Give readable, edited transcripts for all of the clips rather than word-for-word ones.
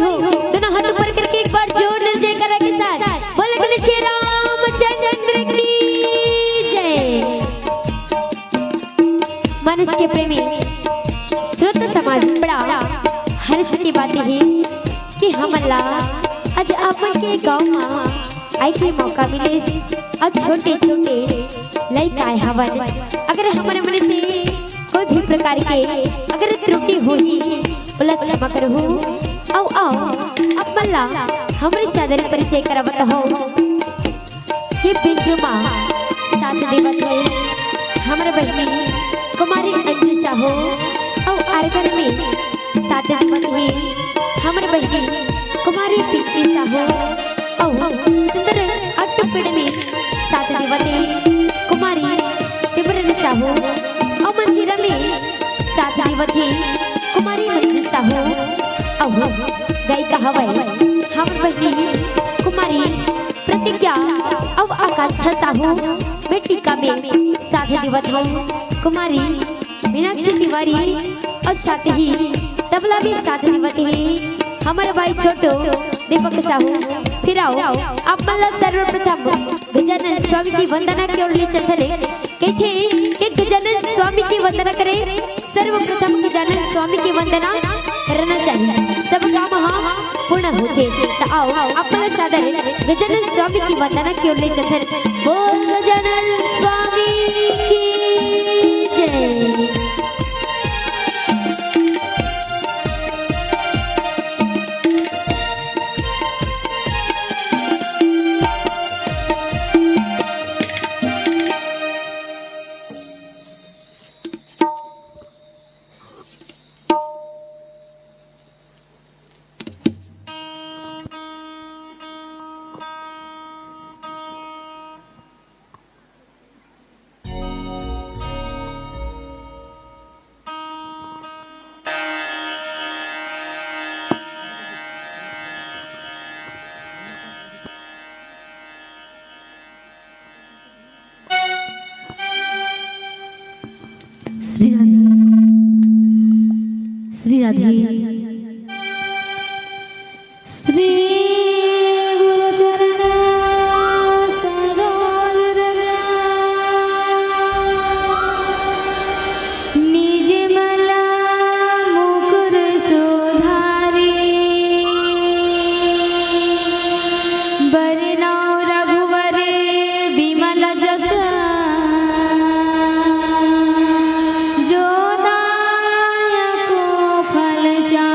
हो दोनों हाथ ऊपर करके एक बार जोर से जयकारा के साथ बोले श्री रामचंद्र की जय। मनुष्य के प्रेमी श्रोता समाज बड़ा हर्ष की बात है कि हम आज अपन के गाँव में आई के मौका मिले और छोटे छोटे लड़का हवन अगर हमारे मन से कोई भी प्रकार के अगर त्रुटि होगी बोला क्षमा करो आओ आओ अब मल्ला हमारे सादर परिचय करावत हो ये बिंदु माँ साथ देवत है हमारे बहनी कुमारी अंजू साहो और आरगर में साथ देवत है हमारे बहनी कुमारी पिंकी साहो और सुंदर अट्टपेड़ में साथ देवत है कुमारी सिमरन साहो और मंदिर में साथ देवत है कुमारी मंदिर साहो और गायिका हवाई हम बहनी कुमारी प्रतिज्ञा और आकांक्षा साहू बेटिका में साथ देवत है कुमारी मीनाक्षी तिवारी और साथ ही तबला भी साथ देवत है हमारे भाई छोटो दीपक साहू। फिर आओ आप मला सर्वप्रथम गजानन स्वामी की वंदना की ओर ले चलते कहते कि गजानन स्वामी की वंदना करे सर्वप्रथम गजानन स्वामी की वंदना करना चाहिए सब काम पूर्ण होते। तो आओ आप मला सादर गजानन स्वामी की वंदना की ओर ले चलते बोल गजानन स्वामी की जय। श्री राधे श्री गुरु चरण सरोज निज मला मुकुर सुधारी बरनौ रघुवर विमल जस जो दायक फल जा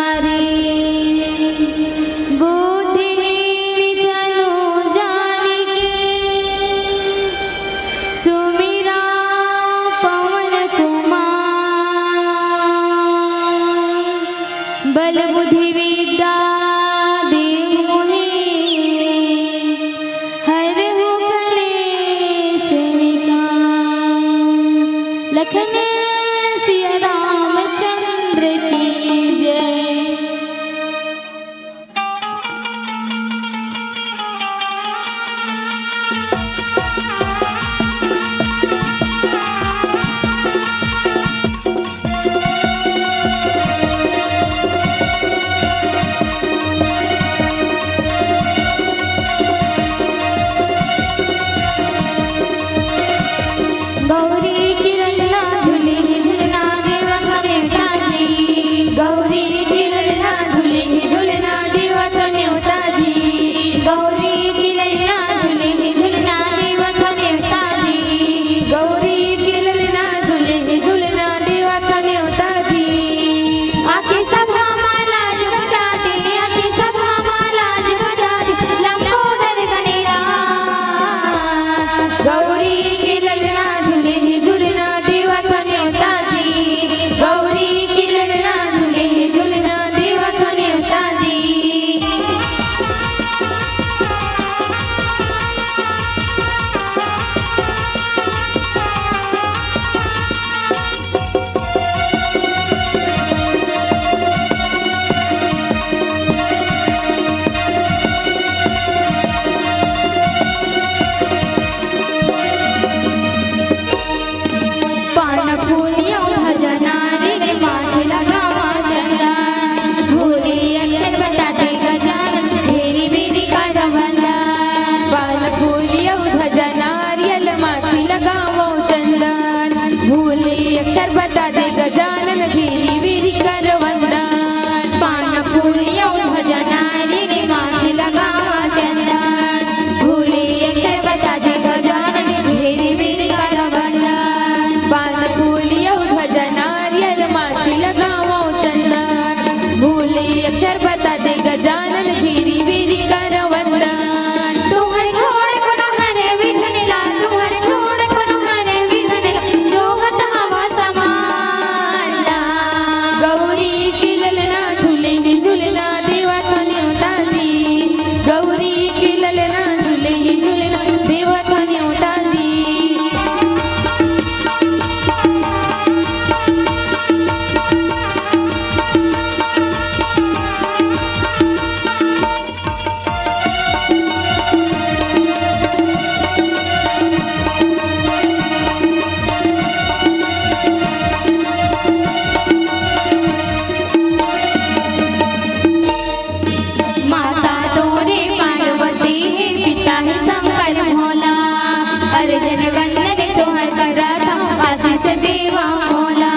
अर्जन वंदन तोहर करत हूँ आशीष देवा मोला।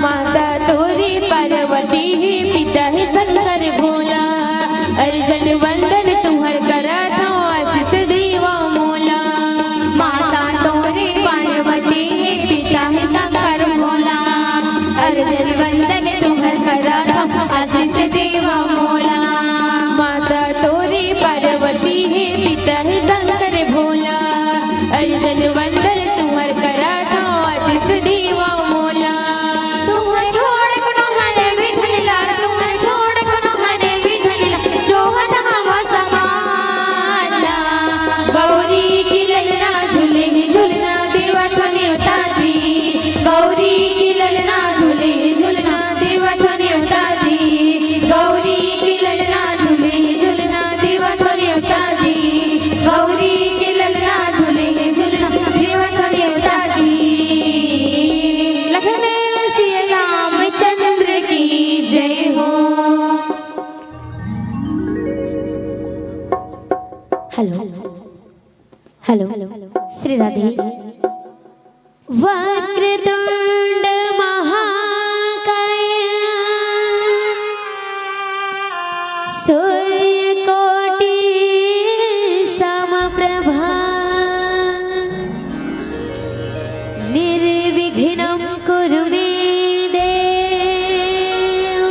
माता तोरी पार्वती ही पिता है शंकर भोला। अर्जन वंदन तोहर करत हूँ आशीष देवा मोला। माता तोरी पार्वती ही पिता है शंकर भोला। अर्जन वंदन तोहर करत हूँ आशीष देवा मोला। माता तोरी पार्वती ही पिता है शंकर भोला। अर्जन वंदन तुम्हार करत हूँ आशीष देवा मोला। तुम्हार छोड़ कोनो हरे विधनिला, तुम्हार छोड़ कोनो हरे विधनिला, जोहत हवा समाना। गौरी की ललना झूले झूलना देवा न्योता जी। गौरी की ललना झूले झूलना देवा न्योता जी। गौरी की ललना झूले झूलना देवा न्योता जी। गौरी की ललना झूले झूलना देवा न्योता जी। लखन सिया रामचंद्र की जय हो। Hello hello Shri Radhe. वक्रतुंड महाकाय सूर्यकोटि समप्रभा निर्विघ्नं कुरु मे देव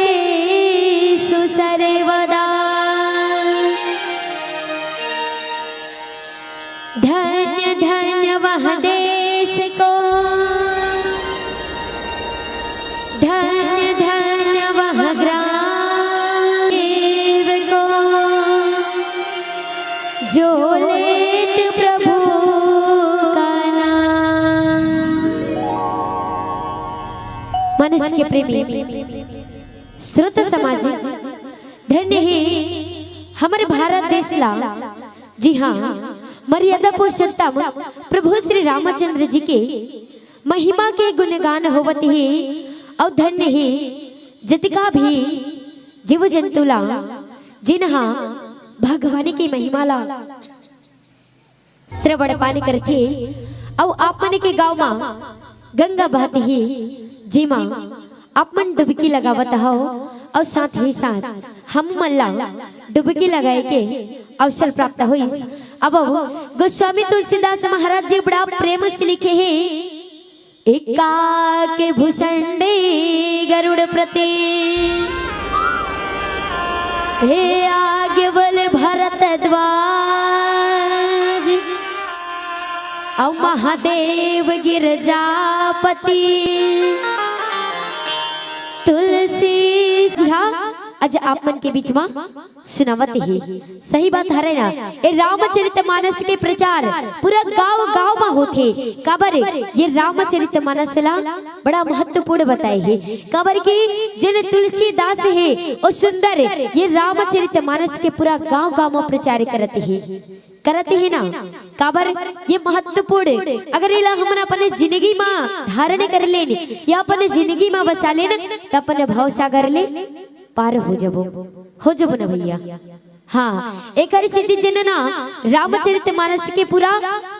सर्वकार्येषु सर्वदा। धन्य धन्य वह देश को, धन्य धन्य वह ग्राम को, जो लेत प्रभु का नाम। मनुष्य के प्रेमी श्रोत समाजी धन्य ही हमारे भारत देश ला। जी हाँ, मर्यादा पुरुषोत्तम प्रभु श्री रामचंद्र जी के महिमा के गुणगान होवत ही और धन्य ही जितका भी जीव जंतुला जिन्हा भगवान की महिमा ला श्रवण पान करते और आपने के गाँव में गंगा बहती ही जी माँ आपमन डुबकी लगावत हो और साथ ही साथ हम मल्ला डुबकी लगाए के अवसर प्राप्त हुई। अब गोस्वामी तुलसीदास महाराज जी बड़ा प्रेम से लिखे हैं। एका के भूषंडे गरुड़ प्रति हे आगे बल भरतद्वाज और महादेव गिरजापति तुलसी। हाँ आज आप मन के बीच में सुनावत ही सही बात है ना। ये रामचरितमानस के प्रचार पूरा गांव गांव में होते काबर ये रामचरितमानस ला बड़ा महत्वपूर्ण बताए है। काबर की जिन तुलसीदास है और सुंदर ये रामचरितमानस के पूरा गांव गांव में प्रचार करते है ना। काबर ये महत्वपूर्ण अगर इला हम अपने जिंदगी में धारण कर लेने या अपने जिंदगी में बसा लेना तो अपने भाव सागर ले पार हो जबो ना भैया। हाँ एक सिद्धि जनना रामचरितमानस के पूरा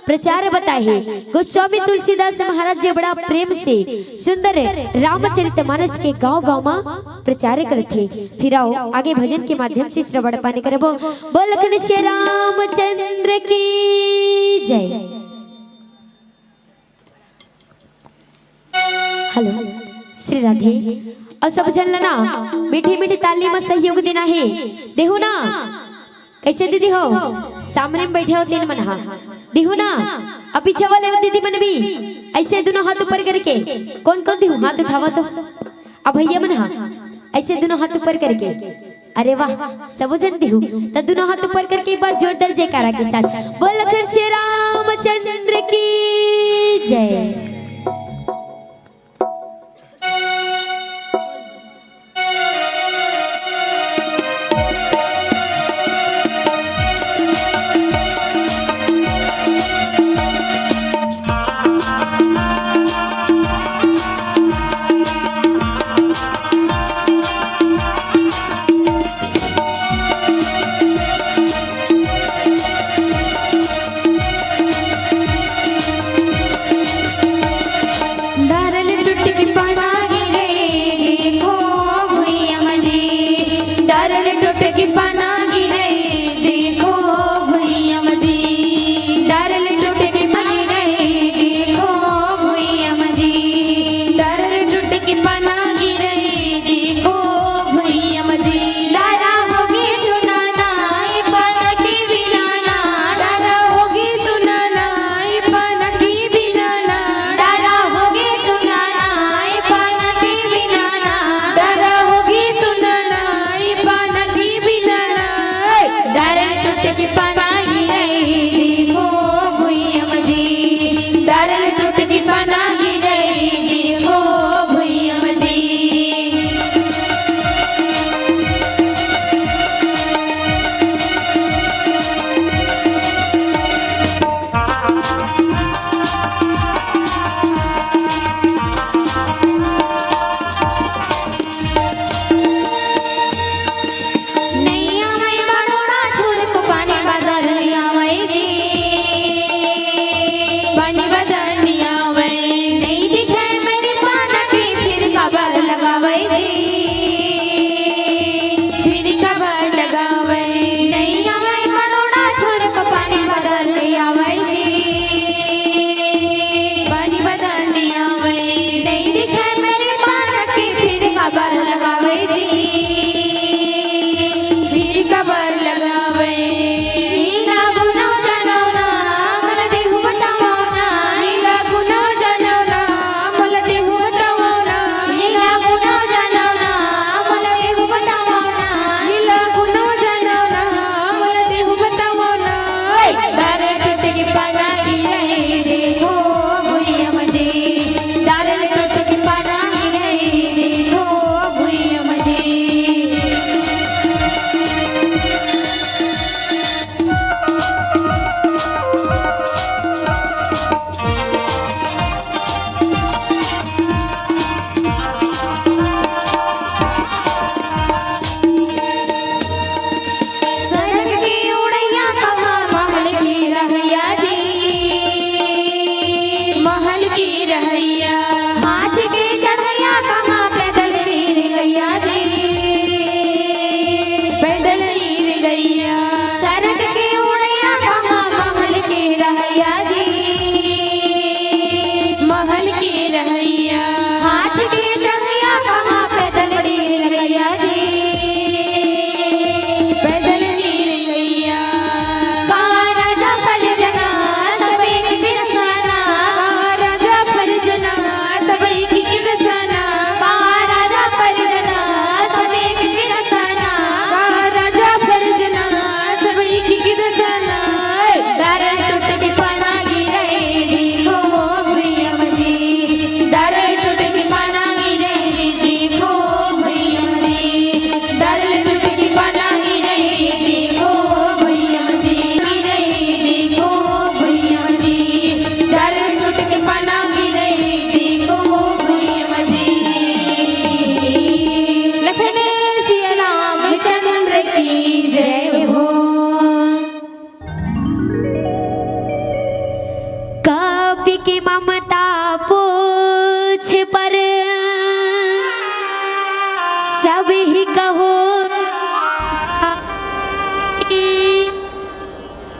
प्रचार बताए है। गोस्वामी तुलसीदास महाराज जी बड़ा प्रेम से सुंदर रामचरितमानस के गांव गांव में प्रचार करते। फिर आओ आगे भजन के माध्यम से श्रवण पाने करबो। बोल श्री रामचंद्र की जय। हेलो श्री राधे। और सब जन ना मीठी मीठी ताली में सहयोग देना है। देखो ना कैसे दीदी हो सामने में बैठे हो तीन मन हा देखो ना। अब पीछे वाले दीदी मन भी ऐसे दोनों हाथ ऊपर करके कौन कौन देखो हाथ उठावा तो अब भैया मन हा ऐसे दोनों हाथ ऊपर करके। अरे वाह सब जानती हूँ तो दोनों हाथ ऊपर करके एक बार जोरदार जयकारा के साथ बोल श्री रामचंद्र की जय। दारन टूट के पाना गिरे देखो भुइया मजी दारन टूट के पाना गिरे देखो भुइया मजी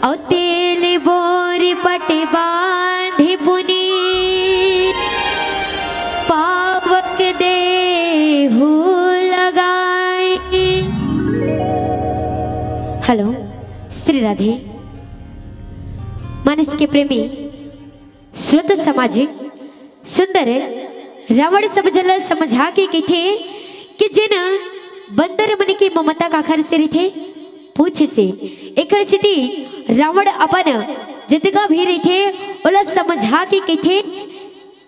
औ तेल बोर पट बांधे पुनी पावक देहु लगाए। हेलो श्री राधे मनुष्य के प्रेमी श्रुत सामाजिक सुंदर रावण समझल समझा के कथे कि जिन बंदर मन की ममता का खर से थे पूछ से एक स्थिति रावण अपन जितका भी रही थे ओला समझा के कथे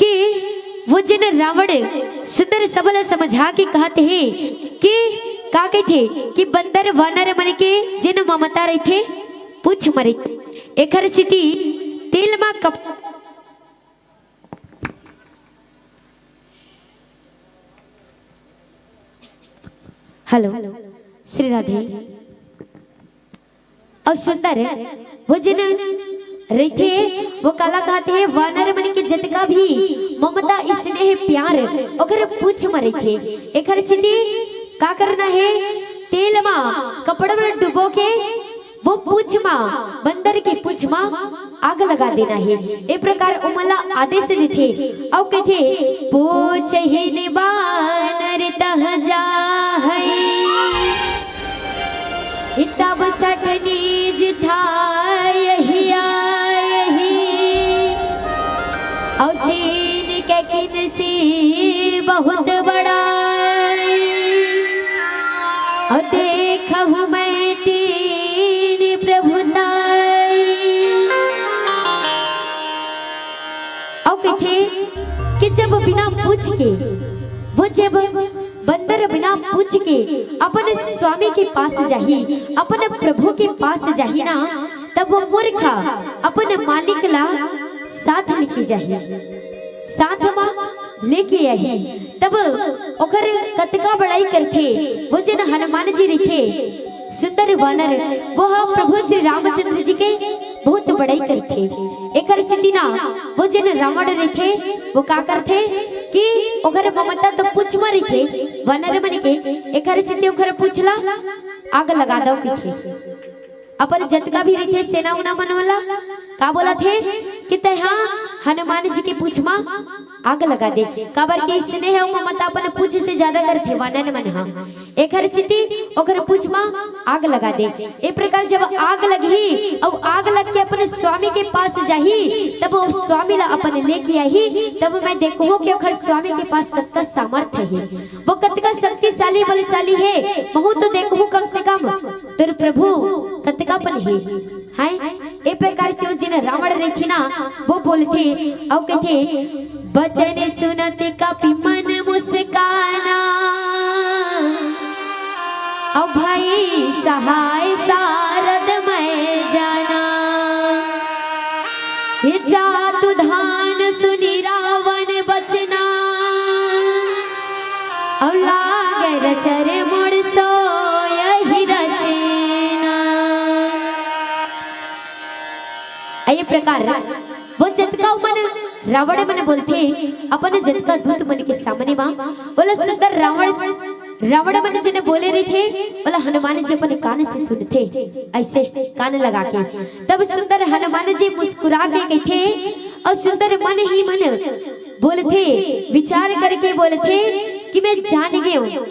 कि वो जिन रावण सुंदर सबल समझा के कहते हैं कि का कथे कि बंदर वानर मन के जिन ममता रही थे पूछ मरे एक स्थिति तेल मा कप हेलो श्री राधे और सुंदर वो जिन रही थे वो काला कहते हैं वानर मन के जतका भी ममता स्नेह प्यार ओकर पूछ मरे थे एक स्थिति का करना है तेल मा कपड़ा में डुबो के वो पूछ मा बंदर की पूछ मा आग लगा देना है। ए प्रकार उमला आदेश देते और कहते पूछ ही निबानर तह जा है तब सट नीज था यही और चीन के किन सी बहुत बड़ा और देखा हूँ मैं के अपन स्वामी के पास जाही, अपन प्रभु के पास जाही ना, तब वो मूर्ख अपन मालिक ला साथ लेके जाही, साथ मां लेके आई। तब ओकर कतका बड़ाई करथे वो जन हनुमान जी रथे सुंदर वानर, वो प्रभु श्री रामचंद्र जी के बहुत बड़ाई करथे। एक स्थिति ना वो जन रावण रथे वो का करथे कि ओकर ममता तो पूछ मरी थे वानर मन के। एक स्थिति ओकर पूछला आग लगा दो थे, अपन जतका भी रथे सेना उना मन वाला का बोला थे कि तहा हनुमान जी के पूछ मा आग लगा दे। काबर के स्नेह और ममता अपन पूछ से ज्यादा करथे वानर मन हा। एक स्थिति ओकर पूछ मा आग लगा दे। ए प्रकार जब आग लगी और आग लग के अपने स्वामी के पास जाही, तब वो स्वामी ला अपन लेके आई। तब मैं देखूं कि ओकर स्वामी के पास कतका सामर्थ्य है, वो कतका शक्तिशाली बलशाली है। महू तो देखूं कम से कम तेरे प्रभु कतकापन है। ए प्रकार से जिन रावण रही ना वो बोलते और कहते बचन सुनते कापी मन मुस्काना, और भाई सहाय सारद मैं जाना, ये जातु धान सुनी रावण बचना, और लागे रचर मुड़ सो यही रचना। ये प्रकार वो जतका मन रावण मन बोलते अपन जतका दूत मन के सामने मां बोला सुंदर रावण मन जिन्हें बोले रहे थे बोला हनुमान जी अपने कान से सुनते ऐसे कान लगा के। तब सुंदर हनुमान जी मुस्कुरा के कहते और सुंदर मन ही मन बोलते विचार करके बोलते कि मैं जान गए हूँ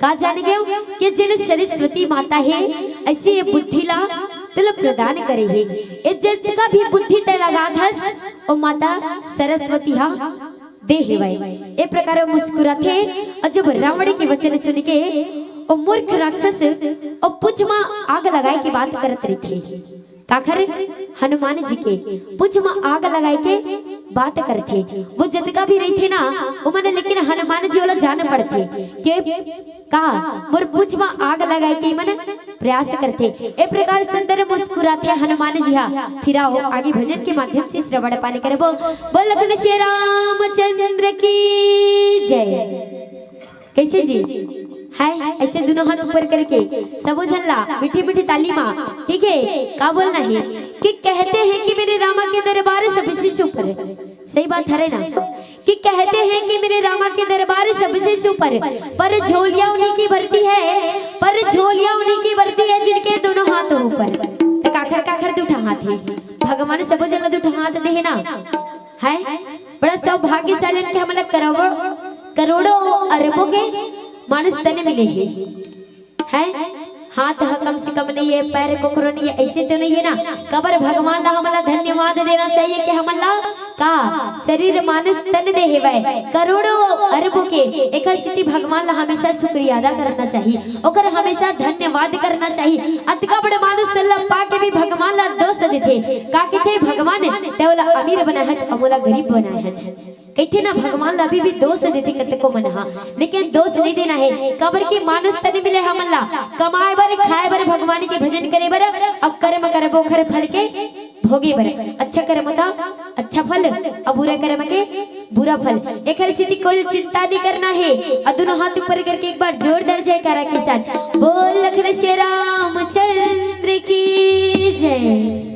का जान गए हूँ कि जिन सरस्वती माता है ऐसी ये बुद्धि ला तिल प्रदान करे है। इज्जत का भी बुद्धि ते लगा धस और माता सरस्वती हा दे है भाई। ए प्रकार मुस्कुराते और जब रावण के वचन सुन के और मूर्ख राक्षस और पुछ मां आग लगाए की बात करत रही थी। काखर हनुमान जी के पुछ मां आग लगाए के बात करते वो जतका भी रही थे ना वो मैंने, लेकिन हनुमान जी वाला जान पड़ते के का मोर पूछ में आग लगाए के मन प्रयास करते। ए प्रकार सुंदर मुस्कुराते हनुमान जी हा। फिर आओ आगे भजन के माध्यम से श्रवण पानी करबो। बोल लखन श्री रामचंद्र की जय। कैसे जी है ऐसे दोनों हाथ ऊपर करके सब झल्ला मीठी मीठी ताली मां, ठीक है। का बोलना है कि कहते हैं कि मेरे रामा के दरबार सबसे सुपर है। सही बात है ना कि कहते हैं कि मेरे रामा के दरबार सबसे सुपर, पर झोलियां उन्हीं की भरती है, पर झोलियां उन्हीं की भरती है जिनके दोनों हाथ ऊपर। काखर काखर दूठा हाथ है भगवान सब जला दूठा हाथ दे ना है। बड़ा सौभाग्यशाली के हम करोड़ों अरबों के मानुष तन मिले हैं। हाथ कम से कम नहीं है, पैर कोकरो नहीं है, ऐसे तो नहीं है ना। कबर भगवान ला हमला धन्यवाद देना चाहिए कि हमला का शरीर मानुष तन दे है करोड़ों अरबों के। एक स्थिति भगवान ला हमेशा शुक्रिया अदा करना चाहिए, ओकर हमेशा धन्यवाद करना चाहिए। अतका बड़े मानुष तल्ला पा के भी भगवान ला दोष देते का कहते भगवान तेवला अमीर बनाया है अमोला गरीब बनाया है। कहते ना भगवान ला अभी भी दोष देते कते को मनहा, लेकिन दोष नहीं देना है। कबर की मानुष तन मिले हमला कमाए बर खाए बर भगवान के भजन करे बर, अब कर्म करबो खर फल के भोगे बर। अच्छा कर्म का अच्छा फल, अब बुरा कर्म के बुरा फल। एक स्थिति कोई चिंता नहीं करना है। दोनों हाथ ऊपर करके एक बार जोरदार जयकारा के साथ बोल लखन श्री रामचंद्र की जय।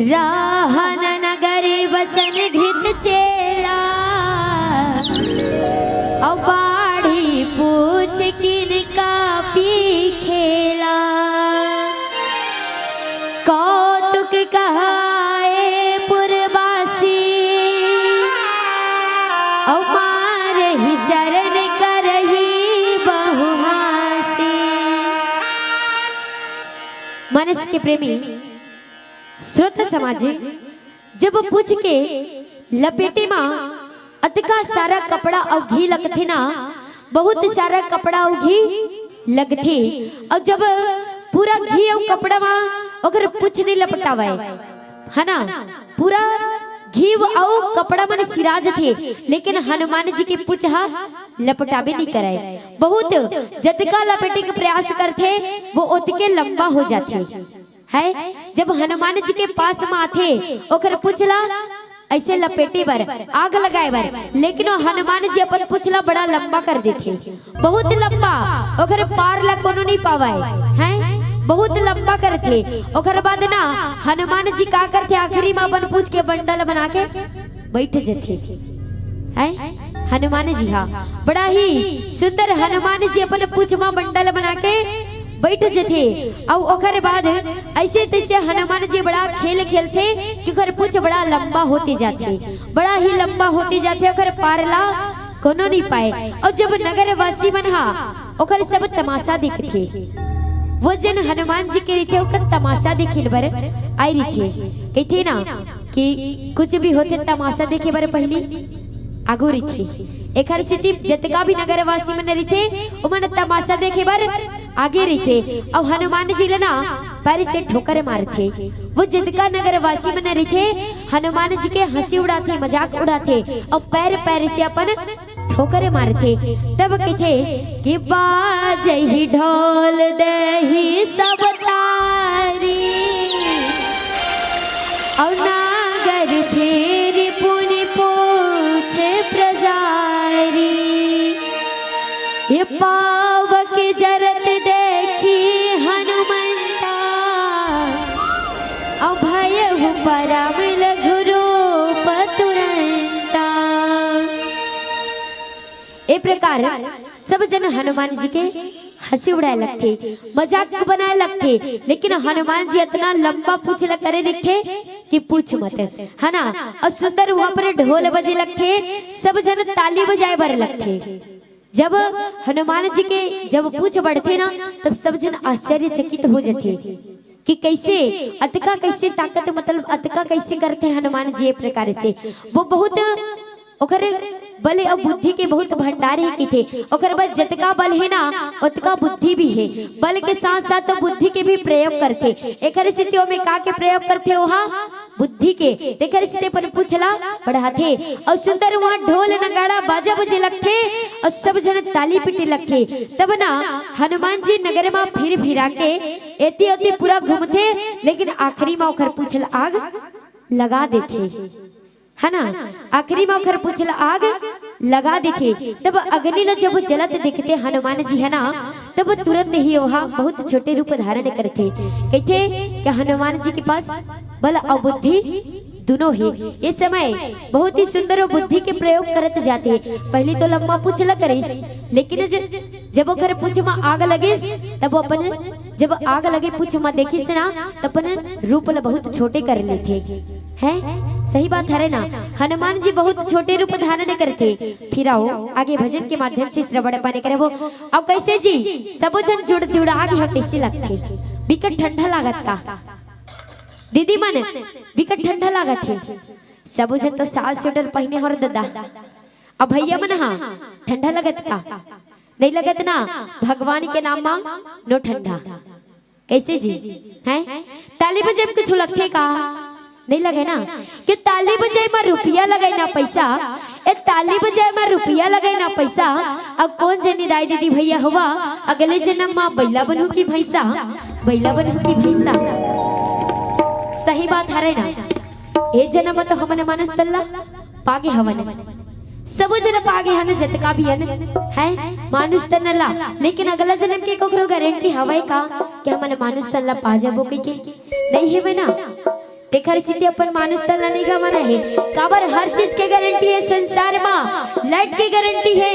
राहन नगरी बसन घृत चेला और बाढ़ी पूछ किन का पी खेला कौतुक कहाए पुरवासी और मारही चरण करही बहुहासी। मनुष्य के प्रेमी श्रोत समाज जब पूछ के लपेटे मां अतका सारा कपड़ा और घी लगथे ना, बहुत सारा कपड़ा और घी लगथे और जब पूरा घी और कपड़ा मां ओकर पूछ नहीं लपटावे है ना, पूरा घी और कपड़ा मन सिराज थे, लेकिन हनुमान जी के पूछ लपटावे नहीं कराए। बहुत जतका लपेटे के प्रयास करते वो उतके लंबा हो जाते है। जब हनुमान जी के पास में आथे ओकर पूछला ऐसे लपेटे बर आग लगाए बर, लेकिन वो हनुमान जी अपन पूछला बड़ा लंबा कर देते, बहुत लंबा, ओकर पार ला कोनो नहीं पावाए है, बहुत लंबा करते। ओकर बाद ना हनुमान जी का करते आखिरी में अपन पूछ के बंडल बना के बैठ जाते है। हनुमान जी हाँ बड़ा ही सुंदर हनुमान जी अपन पूछ में बंडल बना के बैठ जाते और ओकर बाद ऐसे तैसे हनुमान जी बड़ा खेल खेलते कि ओकर पूछ बड़ा लंबा होते जाते, बड़ा ही लंबा होते जाते, ओकर पारला कोनो नहीं पाए। और जब नगर वासी मन हा ओकर सब तमाशा देखते, वो जन हनुमान जी के रीते ओकर तमाशा देखे बर आई रही कहते ना कि कुछ भी होते तमाशा देखे बर पहली आगू रही। एक स्थिति जतका भी नगरवासी मन रही उमन तमाशा देखे बर आगे रही और हनुमान जी लेना पैर से ठोकर मारते। वो जितका नगरवासी मन रही हनुमान जी के हंसी उड़ाते, मजाक उड़ाते और पैर पैर से अपन ठोकर मारते। तब कहते कि बाजहि ढोल दही सब तारी और नागर फेरी पुनि पूछ प्रजारी, ये पावक जरत देखी हनुमंता अभय परम लघुरूप तुरंता। ए प्रकार सब जन हनुमान जी के हंसी उड़ाए लगते, मजाक बनाए लगते, लेकिन हनुमान जी इतना लंबा पूछ करे दिखते कि पूछ मत है ना। और सुंदर वहां पर ढोल बजे लगते, सब जन ताली बजाए बर लगते। जब हनुमान जी के जब पूछ बढ़ते ना तब सब जन आश्चर्यचकित हो जाते कि कैसे अतका कैसे ताकत, मतलब अतका कैसे करते हनुमान जी। प्रकार से वो बहुत ओकर बल और बुद्धि के बहुत भंडार है कि थे। ओकर बाद जतका बल है ना उतका बुद्धि भी है, बल के साथ साथ तो बुद्धि के भी प्रयोग करते। एक स्थितियों में का के प्रयोग करते वहाँ बुद्धि के देकर स्थिति पर पूछला बढ़ाते और सुंदर वहाँ ढोल नगाड़ा बाजा बजे लगते और सब जन ताली पीटे लगते। तब ना हनुमान जी नगर में फिर फिरा के एती एती पूरा घूमते, लेकिन आखिरी में ओकर पूछल आग लगा देते है ना, आखिरी में ओकर पूछल आग लगा देते। तब अग्नि ला जब जलत देखते हनुमान जी है ना, तब तुरंत ही वहाँ बहुत छोटे रूप धारण करते। कहते कि हनुमान जी के पास बल और बुद्धि दोनों है। इस समय बहुत ही सुंदर बुद्धि के प्रयोग करते जाते। पहले तो लंबा पूछ ल करिस, लेकिन जब ओकर पूछ में आग लगिस तब अपन जब आग लगे पूछ में देखिस ना तब अपन रूप ला बहुत छोटे कर लेते हैं। सही बात है ना, हनुमान जी बहुत छोटे रूप धारण करते। फिर आओ आगे भजन के माध्यम से श्रवण पाने करे। वो अब कैसे जी सब जन जुड़ जुड़ आगे कैसे लगते, बिकट ठंडा लागत का दीदी मन, बिकट ठंडा लागत है। सब जन तो साल स्वेटर पहने और दादा अब भैया मन हाँ ठंडा लगत का नहीं लगत ना, भगवान के नाम में नो ठंडा। कैसे जी हैं ताली बजे में कुछ लगते का नहीं लगे ना, कि ताली बजाए में रुपया लगे ना पैसा, ए ताली बजाए में रुपया लगे ना पैसा। अब कौन जनी दाई दीदी भैया हुआ अगले जन्म में बैला बनू की भैंसा, बैला बनू की भैंसा। सही बात है ना, ए जन्म तो हमने मानस तल्ला पागे हवन, सब जन पागे हन जतका भी हन है मानुष तन्ला, लेकिन अगला जन्म के कोकरो गारंटी हवाई का कि हमने मानुष तल्ला पा जाबो के नहीं है ना। देखर स्थिति अपन मानुष तला नहीं गमन है काबर हर चीज के गारंटी है संसार में। लाइट की गारंटी है,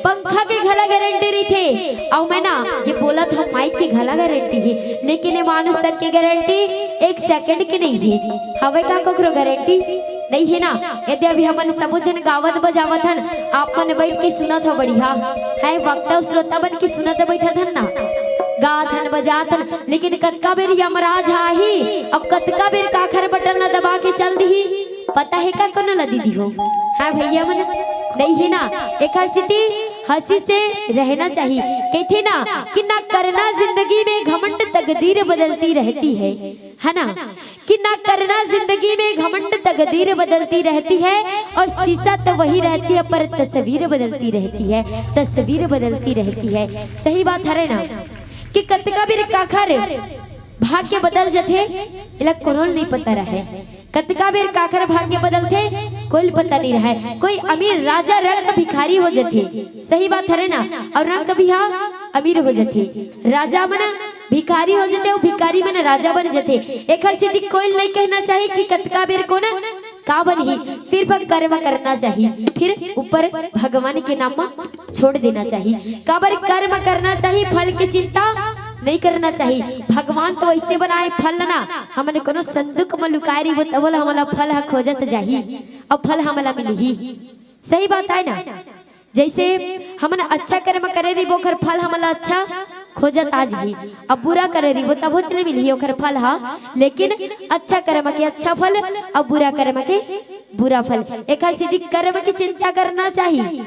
पंखा के घला गारंटी रही थे और मैं ना ये बोला था माइक के घला गारंटी है, लेकिन ये मानुष तक की गारंटी 1 सेकंड की नहीं है। हवे का ककरो गारंटी नहीं है ना। यदि अभी हमन सब जन गावत बजावत हन आप मन बैठ के सुनत हो बढ़िया है, वक्ता श्रोता बन के सुनत बैठा हन ना, गाथन बजाथन, लेकिन कतका बेर यमराज आही अब कतका बेर काखर बटन न दबा के चल दी। पता है का कोनो ला दीदी हो है भैया मन नहीं है ना। एक स्थिति हंसी से रहना चाहिए, कहते ना कि ना करना जिंदगी में घमंड तकदीर बदलती रहती है ना, कि ना करना जिंदगी में घमंड तकदीर बदलती रहती है, और शीशा तो वही रहती है पर तस्वीर बदलती रहती है, तस्वीर बदलती रहती है। सही बात है ना कि कतका भी काखर भाग्य बदल जथे इला कोनो नहीं पता रहे, कतका बेर काखर भाग्य बदलथे कोई पता नहीं रहे। कोई अमीर राजा रंग का भिखारी हो जथे, सही बात है ना, और रंग कभी हाँ अमीर हो जथे, राजा मन भिखारी हो जथे और भिखारी मन राजा बन जथे। एक हर स्थिति कोई नहीं कहना चाहिए कि कतका बेर को ना का बनी, सिर्फ कर्म करना चाहिए, फिर ऊपर भगवान के नाम छोड़ देना चाहिए। काबर कर्म करना चाहिए, फल की चिंता नहीं करना चाहिए। भगवान तो ऐसे बनाए फल ना हमने कोनो संदूक में लुकाए रही तबल हमला फल हा खोजत जाही और फल हमला मिलही। सही बात है ना, जैसे हमने अच्छा कर्म करे रही ओकर फल हमला अच्छा खोजत आज ही, अब बुरा करे रही वो तब चले मिली ओकर फल हा, लेकिन अच्छा कर्म के अच्छा फल और बुरा कर्म के बुरा फल। एक सीधी कर्म की चिंता करना चाहिए,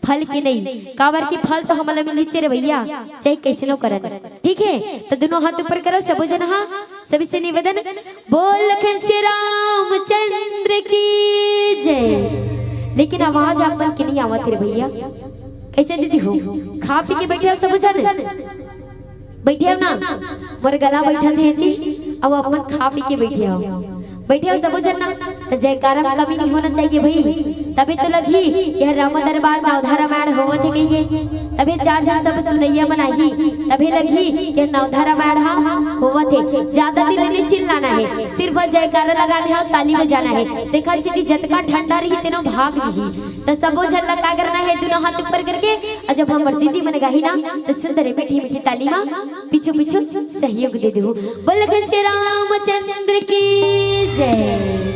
फल की नहीं। काबर की फल तो हमला मिली रे भैया, चाहे कैसे नो करन। ठीक है, तो दोनों हाथ ऊपर करो सब जन, हाँ सभी से निवेदन, बोल लखन श्री रामचंद्र की जय। लेकिन आवाज आप मन की नहीं आवत रे भैया, कैसे दीदी हो? खा पी के बैठे हो सब जन, बैठे हो ना, मोर गला बैठा थे अब अपन खा पी के बैठे हो, बैठे हो सब जन ना, तो जयकारा में कमी नहीं होना चाहिए भाई। तभी तो लगी कि राम दरबार में नवधा रामायण होवत है कहिए, तभी 4 जन सब सुनैया बनाई, तभी लगी कि नवधा रामायण होवत है। ज्यादा दिल नहीं चिल्लाना है, सिर्फ जयकारा लगाना है और ताली बजाना है। देखा सीधी जतका ठंडा रही तेनो भाग जी, तो सबो जन का करना है दोनों हाथ ऊपर करके, और जब हम दीदी मन गाही ना तो सुंदर मीठी मीठी ताली में पीछू पीछू सहयोग दे दो। बोल श्री रामचंद्र की जय।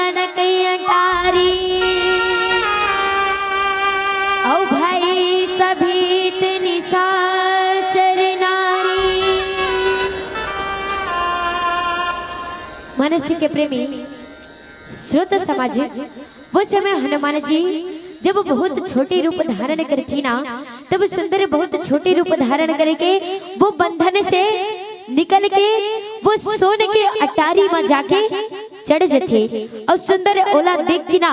कनक अटारी औ भाई सभी निशाचर नारी। मनुष्य के प्रेमी श्रोत समाज वो समय हनुमान जी जब बहुत छोटे रूप धारण करती ना, तब सुंदर बहुत छोटे रूप धारण करके वो बंधन से निकल के वो सोने के अटारी में जाके चढ़ जाते और सुंदर ओला देख के ना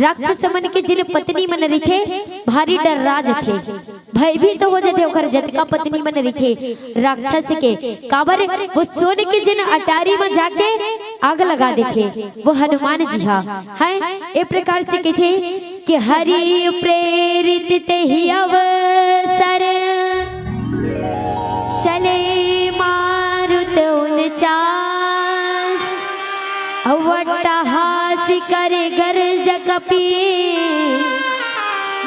राक्षस मन के जिन पत्नी मन रही थे भारी डर राज थे, भयभीत तो हो जाते ओकर जतका पत्नी मन रही थे राक्षस के काबर वो सोने के जिन अटारी में जाके आग लगा देते। वो हनुमान जी है एक प्रकार से कहते कि हरि प्रेरित ते ही अवसर चले मारुत उनचास अवटहास करे गर्ज कपी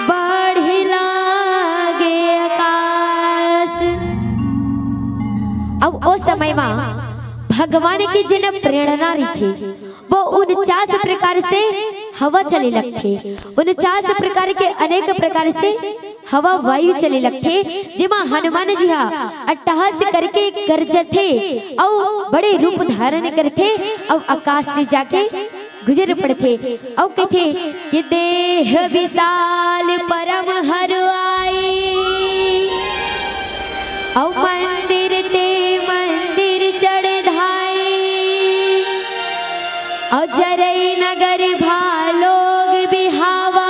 बढ़ी लागे आकाश। अब उस समय में भगवान की जिन प्रेरणा रही थी वो 49 प्रकार से हवा चले लगते, 49 प्रकार के अनेक प्रकार से हवा वायु चले लगते, जिमा हनुमान जी अट्टहास करके गरजते और बड़े रूप धारण करते और आकाश से जाके गुजर पड़ते और कहते कि देह विशाल परम हरुआई और मंदिर ते मंदिर चढ़ाई और जरई नगर भालोग बिहावा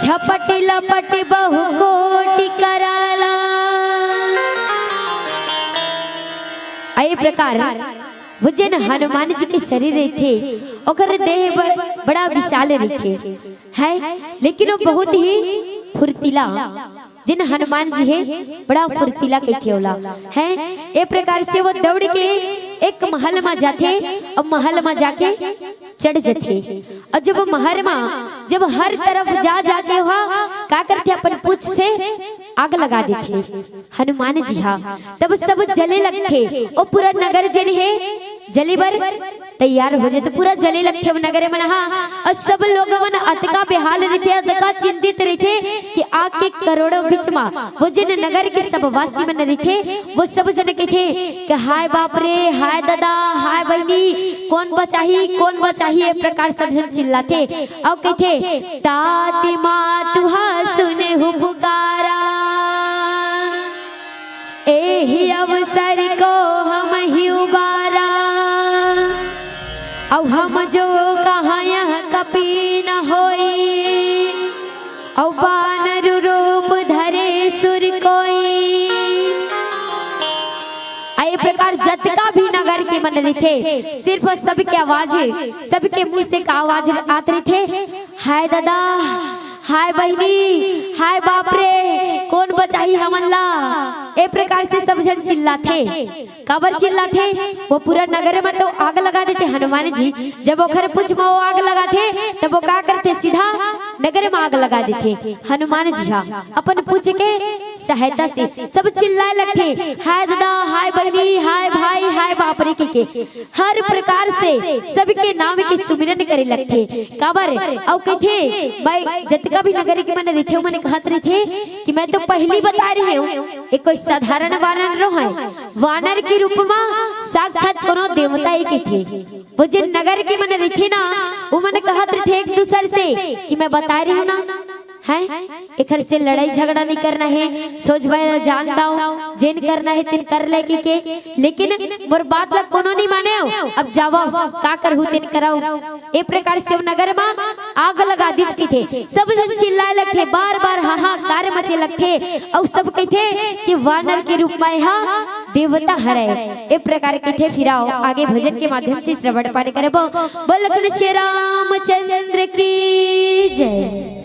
झपट लपट बहु कोटि कराला। आई प्रकार वो जन हनुमान जी के शरीर थे ओकर देह बड़ा विशाल रहे है, लेकिन वो बहुत ही फुर्तीला जिन हनुमान जी है बड़ा फुर्तीला कहते होला है। एक प्रकार से वो दौड़ के एक महल में जाते और महल में जाके चढ़ जाते और जब वो महल में जब हर तरफ जा जाके वहाँ क्या करते अपन पूछ से आग लगा देते हनुमान जी तब सब जले लगते और पूरा नगर जिन है जली बर तैयार हो जाते, पूरा जले लगते नगर में और सब लोग मन अतका बेहाल रहते, अतका चिंतित रहते कि आग के करोड़ों बीच में वो जिन नगर के सब वासी मन रहते वो सब जन कहते कि हाय बाप रे, हाय दादा, हाय बहनी, कौन बचाही एक प्रकार सब जन चिल्लाते और कहते ताती माँ तुहा सुने हु पुकारा एही अवसर को हम ही उबारा अब हम जो कहाँ यह कपी न होई और बानर रूप धरे सुर कोई। आई प्रकार जतका भी नगर के मन रहे थे सिर्फ सबके आवाज सबके मुंह से का आवाज आते रहे थे हाय दादा, हाय बहनी, हाय बाप रे, कौन बचाई हमला। एक प्रकार से सब जन चिल्लाते, काबर चिल्लाते वो पूरा नगर में तो आग लगा देते हनुमान जी। जब वो खर पूछ में वो आग लगाते तब वो क्या करते सीधा नगर में आग लगा देते हनुमान जी अपन पूछ के सहायता से सब चिल्लाए लगते हाय दादा, हाय बहनी, हाय भाई, हाय बाप रे के हर प्रकार से सबके नाम के सुमिरन करे लगते काबर और कहते भाई जतका भी नगर के मन रहते मैंने कहते रहे थे कि मैं तो पहली बता रही हूँ एक कोई साधारण वानर रो है, वानर के रूप में साक्षात कोनो देवता ही के थे। वो जिन नगर के मन रहते ना वो मैंने कहते थे एक दूसरे से कि मैं बता रही हूँ ना है एक से लड़ाई झगड़ा नहीं करना है, सोच भाई जान दाओ जिन करना है तिन कर ले के लेकिन मोर बात ला कोनो नहीं माने अब जाओ का करहु तिन कराओ। एक प्रकार से नगर में आग लगा दिस की थे, सब जन चिल्लाए लगते बार बार हाहाकार मचे लगते और सब कहते कि वानर के रूप में देवता हरे। एक प्रकार के थे फिर आओ आगे भजन के माध्यम से श्रवण पाने करबो। बोल श्री रामचंद्र की जय।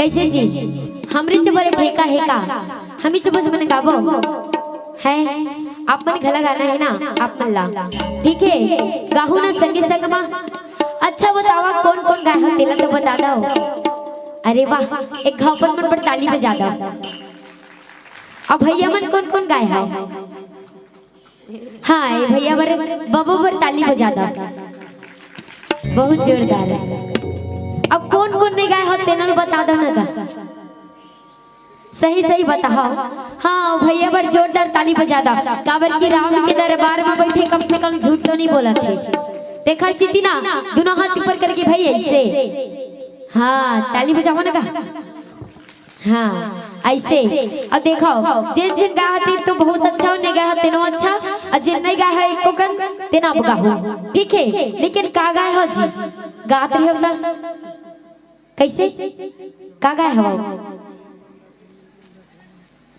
कैसे जी हमरे चबर ठेका है का हम ही बस मैंने गाबो है आप मन गला गाना है ना आप मन ला ठीक है गाहू ना संगे संग मा अच्छा बतावा कौन कौन गाय हो तेला तो बता दो। अरे वाह एक घाव मन पर ताली बजा दो। अब भैया मन कौन कौन गाय है हाँ भैया बर बबो पर ताली बजा दो बहुत जोरदार है। अब कौन कौन नहीं गाय हो तेना बता दो ना गा सही सही बताओ। हाँ भैया बर जोरदार ताली बजा दो काबर की राम के दरबार में बैठे कम से कम झूठ तो नहीं बोला थे देखा चीती ना दोनों हाथ ऊपर करके भाई ऐसे हाँ ताली बजाओ ना गा हाँ ऐसे अब देखो जिन जिन गाती तो बहुत अच्छा नहीं गा तेनो अच्छा और जिन नहीं गा है एको कन तेना गाहो ठीक है लेकिन का गाय हो जी गात रहे होता कैसे का गाय हो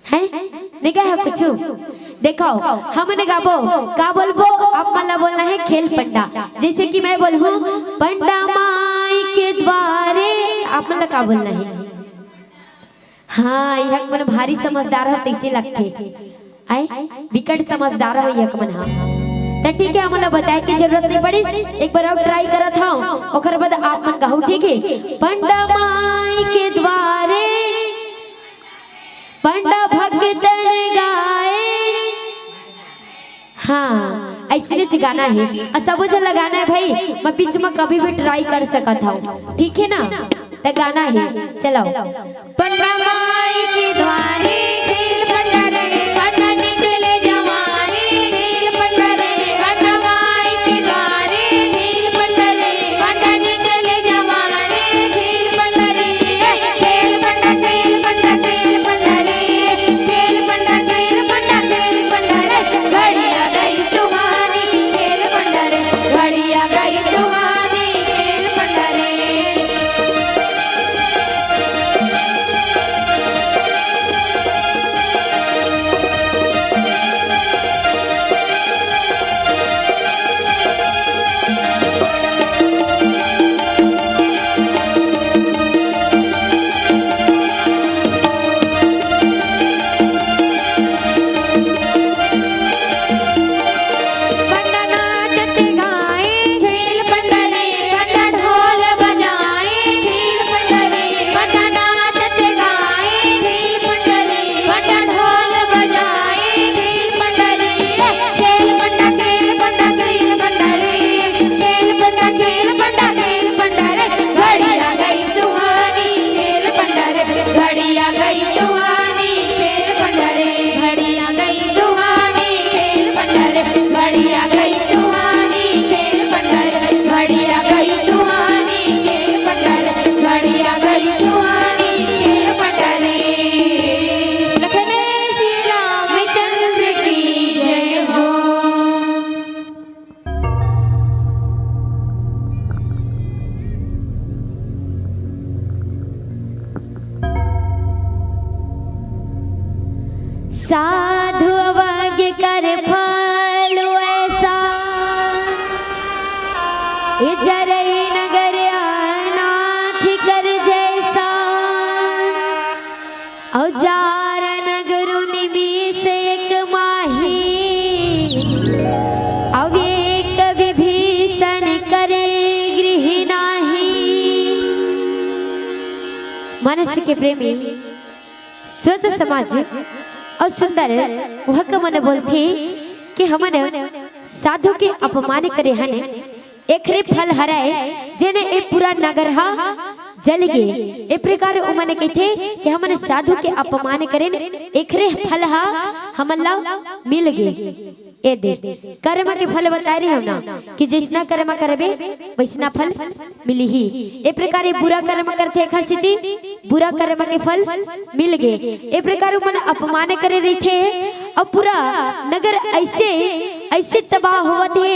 है नहीं गा है कुछ देखो हमने गाबो का बोलबो आप मला बोलना है खेल पंडा जैसे कि मैं बोलूं पंडा माई के द्वारे आप मला का बोलना है हाँ यह मन भारी समझदार हो तैसे लगते आए विकट समझदार हो यह मन हाँ तो ठीक है हमला बताए की जरूरत नहीं पड़ी एक बार अब ट्राई करत हूं ओकर बाद आप मन कहू ठीक है पंडा माई के द्वारे पंडा भक्तन गाए हाँ ऐसे गाना है और सब जन लगाना है भाई मैं बीच में कभी भी ट्राई कर सकता हूँ ठीक है ना तो गाना है चलो पंडा माई के द्वारे खेल पंडा रे पंडा निकले जवानी खेल पंडा रे पंडा माई के द्वारे खेल पंडा रे पंडा निकले जवानी खेल पंडा रे खेल पंडा खेल पंडा खेल पंडा रे खेल पंडा खेल पंडा खेल पंडा रे घड़िया गई सुहानी खेल पंडा रे घड़िया गई सुहानी खेल पंडा रे साधु अवज्ञ कर फल ऐसा जरई नगर अनाथ कर जैसा औजार नगर निमिष एक माही अवेक विभीषण करे गृह नाही। मनुष्य के प्रेमी श्रुत समाज और सुंदर वह मन बोलते कि हमने साधु के अपमान करे हने एकरे फल हराए जेने ए पूरा नगर हा जल गे ए प्रकार उमने कहते कि हमने साधु के अपमान करे एकरे फल हा हमला मिल गे ए दे कर्म के फल बता रही हो ना कि जिसना कर्म करबे वैसना फल मिली ही ए प्रकार बुरा कर्म करते खर्चती बुरा कर्म के फल मिल गए ए प्रकार मन अपमान करे रही थे और पूरा नगर ऐसे ऐसे तबाह हुआ थे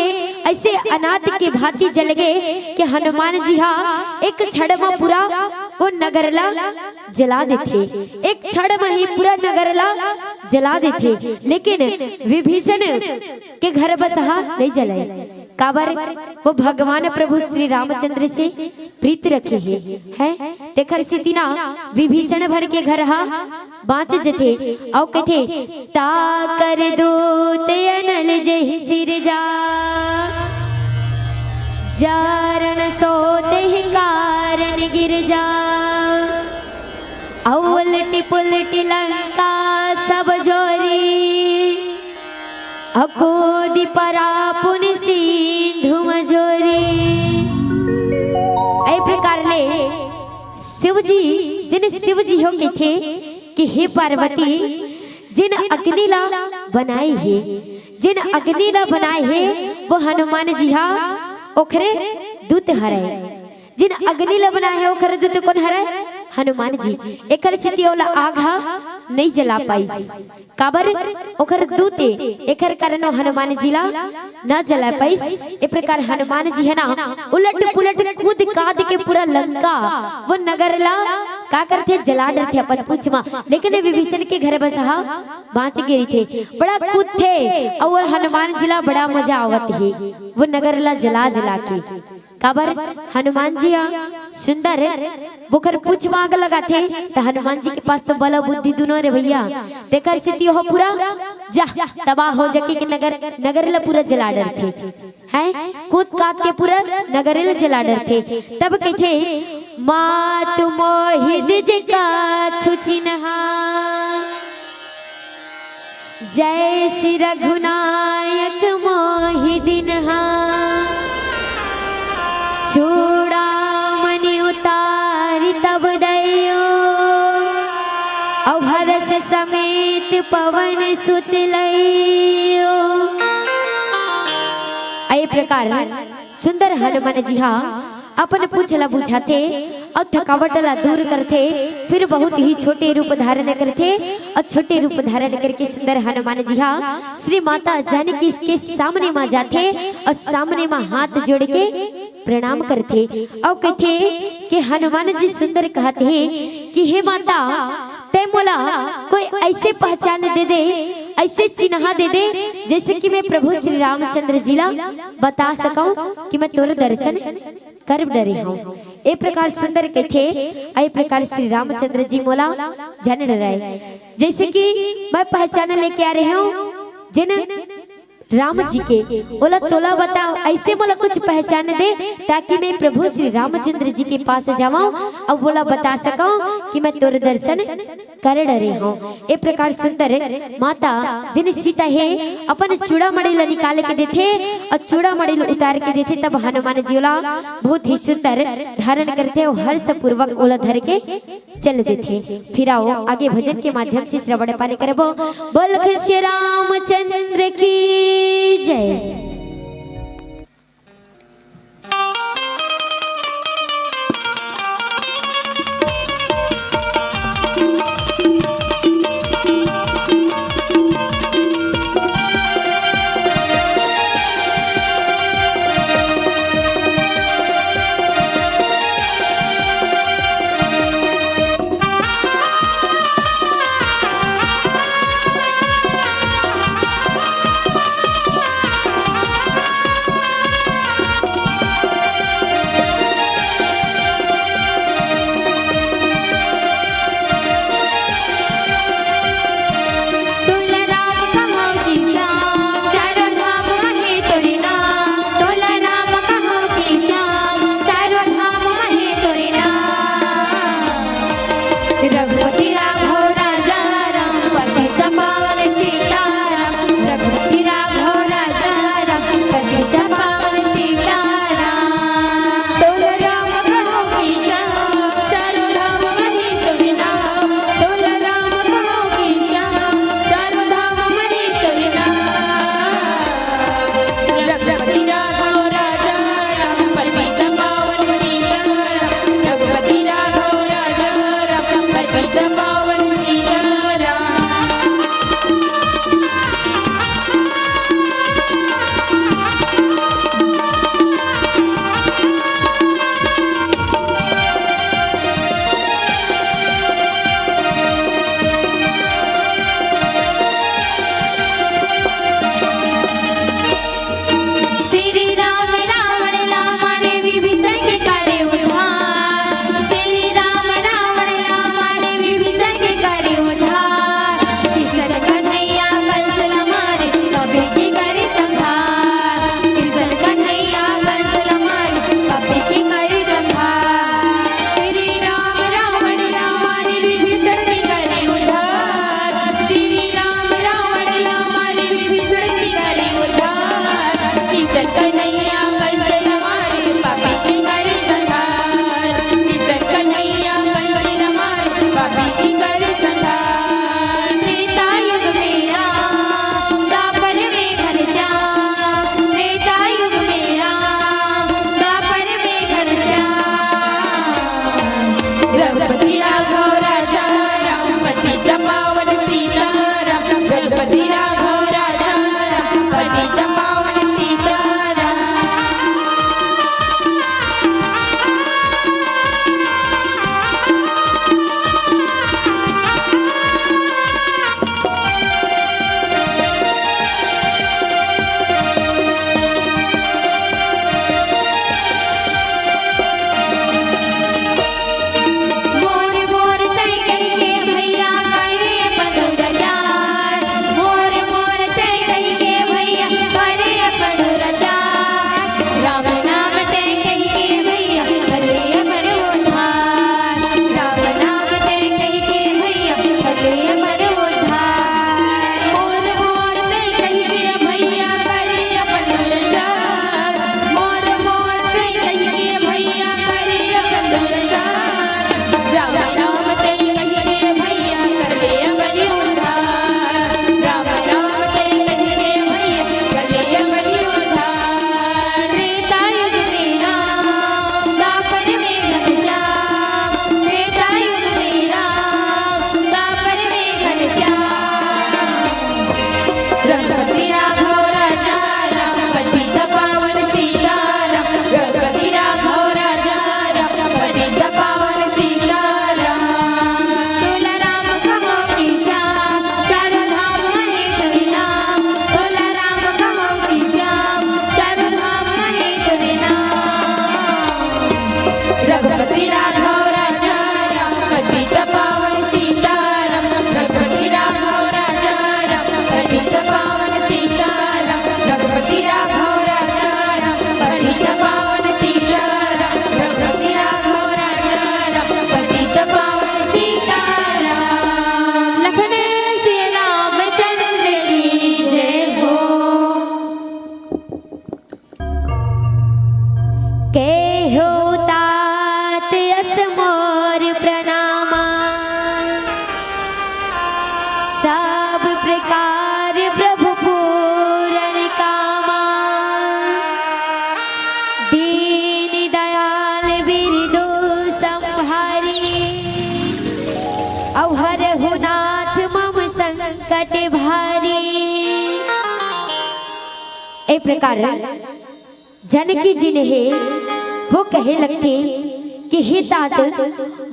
ऐसे अनाथ के भांति जल गए कि हनुमान जी हाँ एक क्षण में पूरा वो नगरला जला देते एक क्षण में ही पूरा नगरला जला देते लेकिन विभीषण के घर बस हाँ नहीं जलाए काबर वो भगवान प्रभु श्री रामचंद्र से प्रीत रखे है देखर सिदिना विभीषण भर के घर हा बाँच जथे औ कथे ता कर दूत अनल जहि सिर जा जारण सोते ही कारण गिर जा उलटी पुलटी लंका सब जोरी अकोदी परा पुन सिंधु मजोरी। ऐ प्रकार ले शिव जी जिन शिव जी हो के थे कि हे पार्वती जिन अग्निला बनाई है जिन अग्निला बनाए है वो हनुमान जी हा ओखरे दूत हरे जिन अग्निला बनाए है ओखरे दूत कौन हरे हनुमान जी। एकर स्थिति ओला आगा नहीं जला पाई काबर ओकर दूते एकर कारण हनुमान जी ला न जला पाई। ए प्रकार हनुमान जी है ना उलट पुलट कूद काद के पूरा लंका वो नगर ला का करते जला डरते अपन पूछ मा लेकिन विभीषण के घर बस हा बाँच गिरी थे बड़ा कूद थे और हनुमान जी ला बड़ा मजा आवत है वो नगर ला जला जला के काबर हनुमान जी सुंदर बुखर पूछ मांग लगाते तो हनुमान जी के पास तो बल बुद्धि दोनों रे भैया देखर स्थिति हो पूरा जा तबाह हो जाके कि नगर ला पूरा जला डर थे हैं कूद काद के पूरा नगर ला जला डर थे। तब कहते मात मोहिद जका छुचिनहा जय श्री रघुनायक मोहिदिनहा चूड़ामणि उतारी तब दयो अभरस समेत पवन सुत लयो। ऐ प्रकार सुंदर हनुमान जी हा अपन पूछला बुझाते और थकावट ला दूर करते फिर बहुत ही छोटे रूप धारण करते और छोटे रूप धारण करके सुंदर हनुमान जी हा श्री माता जानकी के सामने मां जाते और सामने मां हाथ जोड़ के प्रणाम करते और कहते कि हनुमान जी सुंदर कहते हैं कि हे माता ते मोला कोई ऐसे पहचान दे दे ऐसे चिन्ह दे दे जैसे कि मैं प्रभु श्री रामचंद्र जी ला बता सकूं कि मैं तोर दर्शन कर डरे हूँ। ए प्रकार सुंदर कहते ऐ प्रकार श्री रामचंद्र जी मोला जान रहे जैसे कि मैं पहचान लेके आ रहे हूँ जिन राम जी के बोला तोला बताओ ऐसे बोला कुछ पहचान दे ताकि मैं प्रभु श्री रामचंद्र जी के पास जाऊं और बोला बता सकूं कि मैं तोर दर्शन कर डरे हूँ। ए प्रकार सुंदर माता जिन सीता है अपन चूड़ा मड़ेला निकाल के देते और चूड़ा मड़ेल उतार के देते तब हनुमान जी ओला बहुत ही सुंदर धारण करते और हर्ष पूर्वक ओला धर के चल देते। फिर आओ आगे भजन के माध्यम से श्रवण पाने करबो। बोल श्री रामचंद्र की जय। रघुपति राघव राजा राम पतित पावन सीताराम रघुपति राघव राजा राम पतित पावन सीताराम मोर मोर तय कही के भैया करे पनुरचार मोर मोर तय कही के भैया करे पनुरचार राम नाम तय कही के भैया करे मनोधार राम नाम तय कही के भैया करे मनोधार मोर मोर तय कही के भैया करे पनुरचार मोर मोर तय कही के भैया करे पनुरचार राम नाम तय कही के भैया करे मनोधार राम नाम तय कही के भैया करे मनोधार त्रेता युग में राम द्वापर में घनश्याम त्रेता युग में राम द्वापर में घनश्याम रघुपति राघव राजा राम पतित पावन सीताराम रघुपति राघव राजा राम पतित पावन सीताराम तोला राम खमो की श्याम चारों धाम महे तुझे नाम तोला राम खमो की श्याम चारों धाम महे तुझे नाम रघुपति राघव राजा राम पतित पावन सीताराम रघुपति राघव राजा राम पतित पावन सीताराम रघुपति राघव राजा राम पतित पावन सीताराम रघुपति राघव राजा राम पतित पावन सीताराम लखन से रामचंद्र की जय हो के हो तात असमोर प्रणामा सब प्रकार प्रभु पूरण कामा दीन दयाल बिरदो संहारी अवहर हुनाथ मम संकट भारी। ए प्रकार जानकी जी ने वो कहे लगते कि हे तात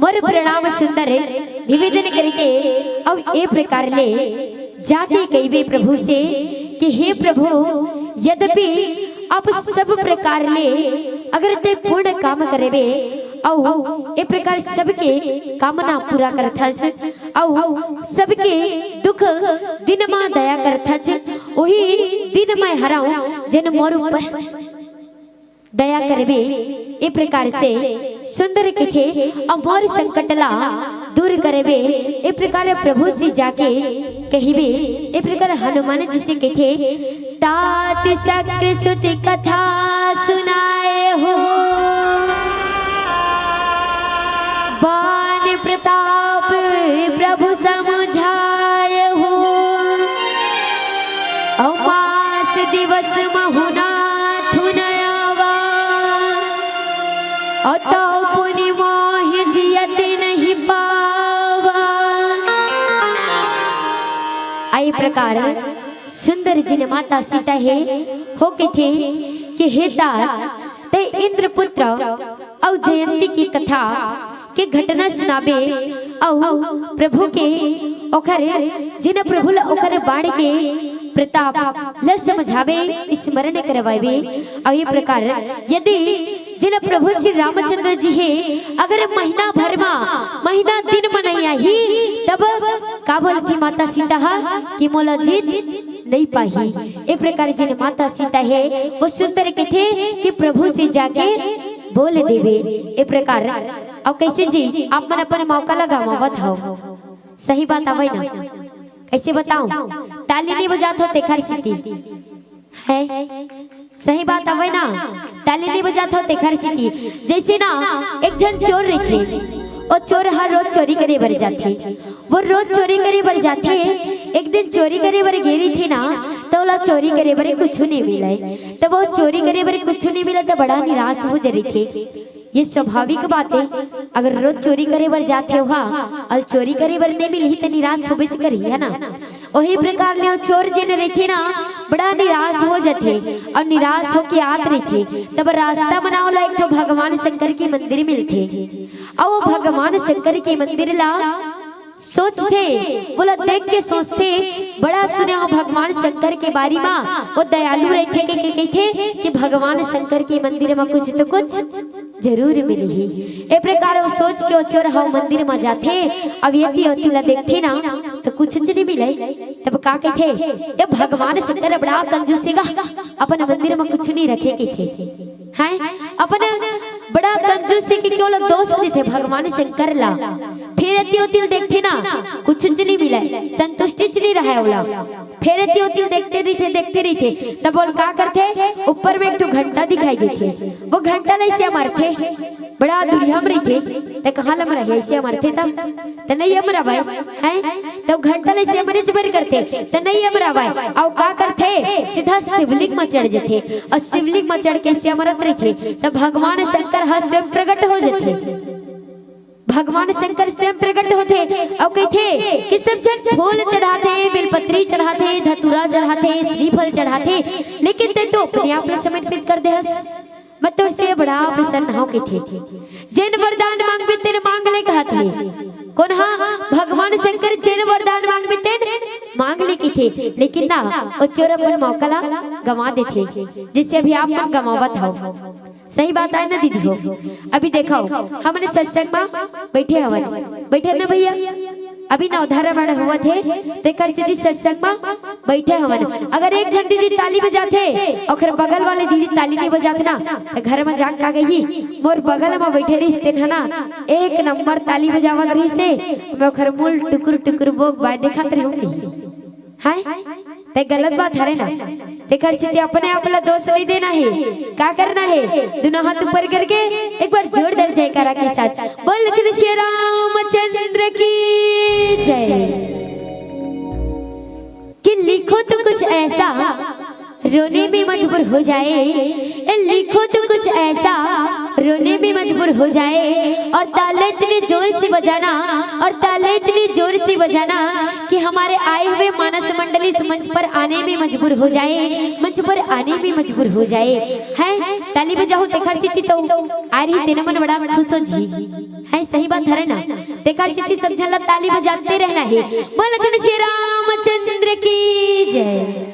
मोर प्रणाम सुंदर निवेदन करके अब ए प्रकार ले जाके कहिबे प्रभु से कि हे प्रभु यद्यपि आप सब प्रकार ले अगर ते पूर्ण काम करबे औ ए प्रकार सबके कामना पूरा करथस औ सबके दुख दिन मा दया करथस ओही दिन मैं हराऊं जन मोर ऊपर दया करबे। ए प्रकार से सुंदर कथे अमोर संकटला दूर करबे। ए प्रकार प्रभु से जाके कहिबे। ए प्रकार हनुमान जी से कथे तात शक्र सुत कथा सुनाए हो बान प्रताप प्रभु समझाए हो अमास दिवस महुना अतो पुनि मोह जियत नहीं पावा। आई प्रकार सुंदर जिन माता सीता है हो के थे कि हे तात ते इंद्र पुत्र औ जयंती की कथा के घटना सुनाबे औ प्रभु के ओखर जिन प्रभु ल ओखर बाण के प्रताप ल समझावे स्मरण करवावे। और ये प्रकार यदि जिन प्रभु श्री रामचंद्र जी है अगर महीना भर महीना दिन मनैया ही तब का बोलती माता सीता कि मोला जीत नहीं पाही। ए प्रकार जिन माता सीता है वो सुंदर के थे कि प्रभु से जाके बोल देवे। ए प्रकार और कैसे जी आप मन अपन मौका लगाओ बताओ सही बात आवे ना कैसे बताऊं ताली नहीं बजात हो तेखर सिटी है सही बात आवे ना ताली नहीं बजात हो तेखर सिटी। जैसे ना एक जन चोर रहे थे और चोर हर रोज चोरी करे बर जाते वो रोज चोरी करे बर जाते। एक दिन चोरी करे बर गेरी थी ना तो वो चोरी करे बर कुछ नहीं मिला तो वो चोरी करे बर कुछ नहीं मिला तो बड़ा निराश हो जरी थे। ये स्वाभाविक बात है। अगर रोज चोरी करे बर जाते हो और चोरी करे बर नहीं मिली तो निराश होबे करी है ना। वही प्रकार ले चोर जिन रहते ना बड़ा निराश हो जाते और निराश होके आत रहते, तब रास्ता बनाओ ला एक तो भगवान शंकर के मंदिर मिलते और वो भगवान शंकर के मंदिर ला सोचते, बोला देख के सोचते, बड़ा सुने हो भगवान शंकर के बारे में, वो दयालु रहते के कहते कि भगवान शंकर के मंदिर में कुछ तो कुछ जरूर मिली। ए प्रकार वो सोच के वो चोर हो मंदिर में जाते, अब यति ला देखते ना तो कुछ नहीं मिले। तब का कहते ये भगवान शंकर बड़ा कंजूसेगा, अपन मंदिर में कुछ नहीं रखे के थे हैं, अपन बड़ा कंजूस के केवल दोस्त देते भगवान शंकर ला। फिर तिल देखते ना कुछ नहीं मिला, संतुष्टि नहीं रहा ओला। फिर तिल देखते रही थे तब बोल का करते, ऊपर में एक तो घंटा दिखाई देते, वो घंटा ऐसे मरते बड़ा दुरियम रही थे, तो कहाँ लम रहे ऐसे मरते तब तो नहीं अमरा भाई हैं, तो घंटा ऐसे मरे जबर करते तो नहीं अमरा भाई। और का करते सीधा शिवलिंग में चढ़ जाते और शिवलिंग में चढ़ के ऐसे अमरत रही थे, तब भगवान शंकर हर स्वयं प्रकट हो जाते। भगवान शंकर स्वयं प्रकट होते और कहते कि सब जन फूल चढ़ाते, बेलपत्री चढ़ाते, धतूरा चढ़ाते, श्रीफल चढ़ाते, लेकिन ते तो अपने आप में समर्पित कर दे हस मतलब से बड़ा प्रसन्न हो के थे। जिन वरदान मांगबे तेन मांग ले कहते कौन, हाँ भगवान शंकर जिन वरदान मांगबे तेन मांग ले की थे, लेकिन ना वो चोर अपन मौका ला गंवा देते, जिससे अभी आप मन गंवावत हो। सही बात है ना दीदी हो। अभी देखो हमने सत्संग में बैठे ना भैया, अभी ना उधारा बड़ा हुआ थे तेकर सीधी सत्संग में बैठे हवन। अगर एक जन दीदी ताली बजाते और बगल वाले दीदी ताली नहीं बजाते ना तो घर में जाग का गई मोर बगल में बैठे रही है ना, एक नंबर ताली बजावत रही से मैं ओखर मुल टुकुर टुकुर बोग बाय दिखात रहूंगी हाय। ते गलत बात है ना, तेकर सीधे अपने आप ला दोष नहीं देना है, क्या करना है दोनों हाथ ऊपर करके एक बार जोरदार जयकारा के साथ बोल कृष्ण श्री रामचंद्र की जय। कि लिखो तो कुछ ऐसा रोने में मजबूर हो जाए, लिखो तो कुछ ऐसा रोने में मजबूर हो जाए, और ताले इतने जोर से बजाना, और ताले इतने जोर से बजाना कि हमारे आए हुए मानस मंडली इस मंच पर आने में मजबूर हो जाए, मंच पर आने में मजबूर हो जाए। है ताली बजाओ तेखर सिद्धि तो आ रही तेने मन बड़ा खुश हो जी है। सही बात है ना, तेखर सिद्धि समझला ताली बजाते रहना है। बोल कृष्ण श्री रामचंद्र की जय।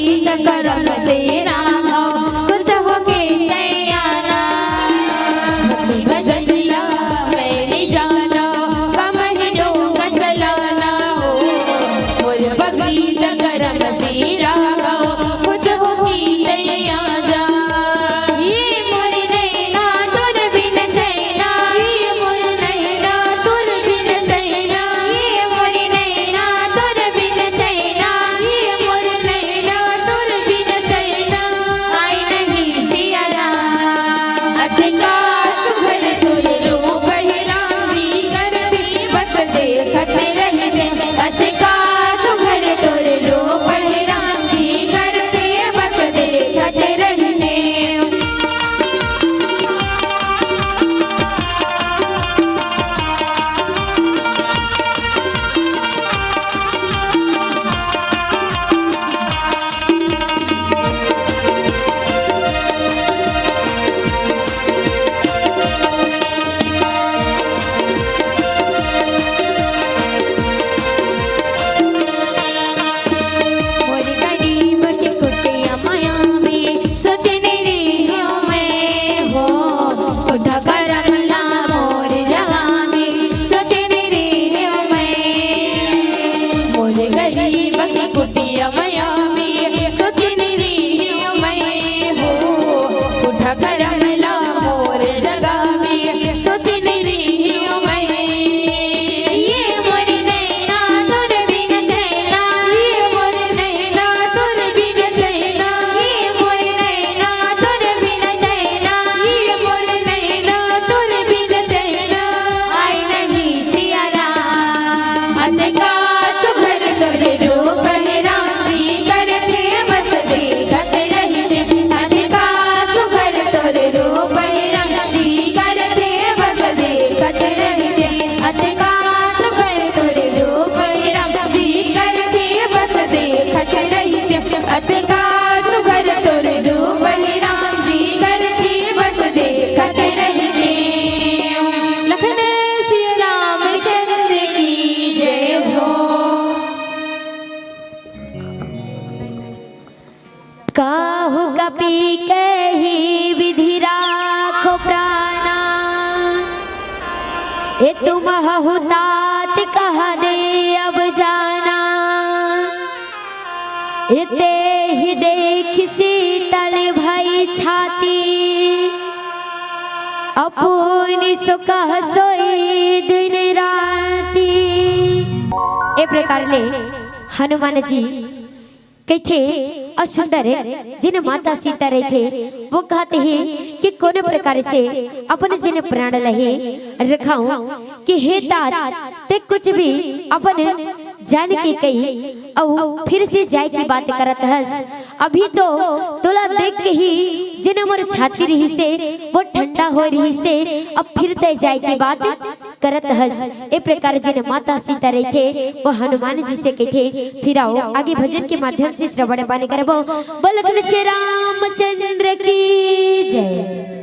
भगीत करम से राम खुश होके नैयाना भजनिया मैंने जाना कमहिनो गंजलाना हो मोर भगीत करम से राम खुश होके नैयाना ये मोर नैना तुर बिन चैना ये मोर नैना तुर बिन चैना ये मोर नैना तुर बिन चैना ये मोर नैना तुर बिन चैना आई नहीं सिया राम अधिका सुघर तुर रूप है राम जी करती बस देखत रहते अधिका सुघर तुर रूप है राम जी करते बस देखत रहते मोर गरीब की कुटिया माया में सोचने रही हूँ मैं हो उठा करम ला मोर जहाँ में सोचने रही हूँ मैं मोर गरीब की कुटिया माया में सोचने रही हूँ मैं हो उठा करम ला मोर जगह में सोचने रही हूँ मैं ये मोर नैना तुर बिन चैना ये मोर नैना तुर बिन चैना ये मोर नैना तुर बिन चैना ये मोर नैना तुर बिन चैना आई नहीं सिया राम अधिका सुघर तुर रूप है राम जी करते बस देखत रहते अधिका सुघर तुर रूप है राम जी करते बस देखत रहते अधिका सुघर तुर रूप है राम जी करते बस देखत रहते अधिका सुघर तुर रूप है राम जी करते बस देखत रहते लखन सिया रामचंद्र की जय हो काहू कपि कही विधि राखो प्राणा ये तुम हुतात कह दे अब जाना इते ही देख शीतल भई छाती अपनी सुकह सोई दिन राती। ए प्रकार ले हनुमान जी कहते और सुंदर जिन माता सीता रहे थे वो कहते हैं कि कौन प्रकार से अपने जिन प्राण लहे रखाऊं कि हे तात ते कुछ भी अपन जान के कही और फिर से जाए की बात करत हस अभी तो तोला देख के ही जिन मोर छाती रही से वो ठंडा हो रही से अब फिर ते जाए की बात करत हस। ए प्रकार जिन माता सीता रहे थे वो हनुमान जी से कहते फिर आओ आगे भजन के माध्यम से श्रवण पाने करबो। बोल श्री रामचंद्र की जय।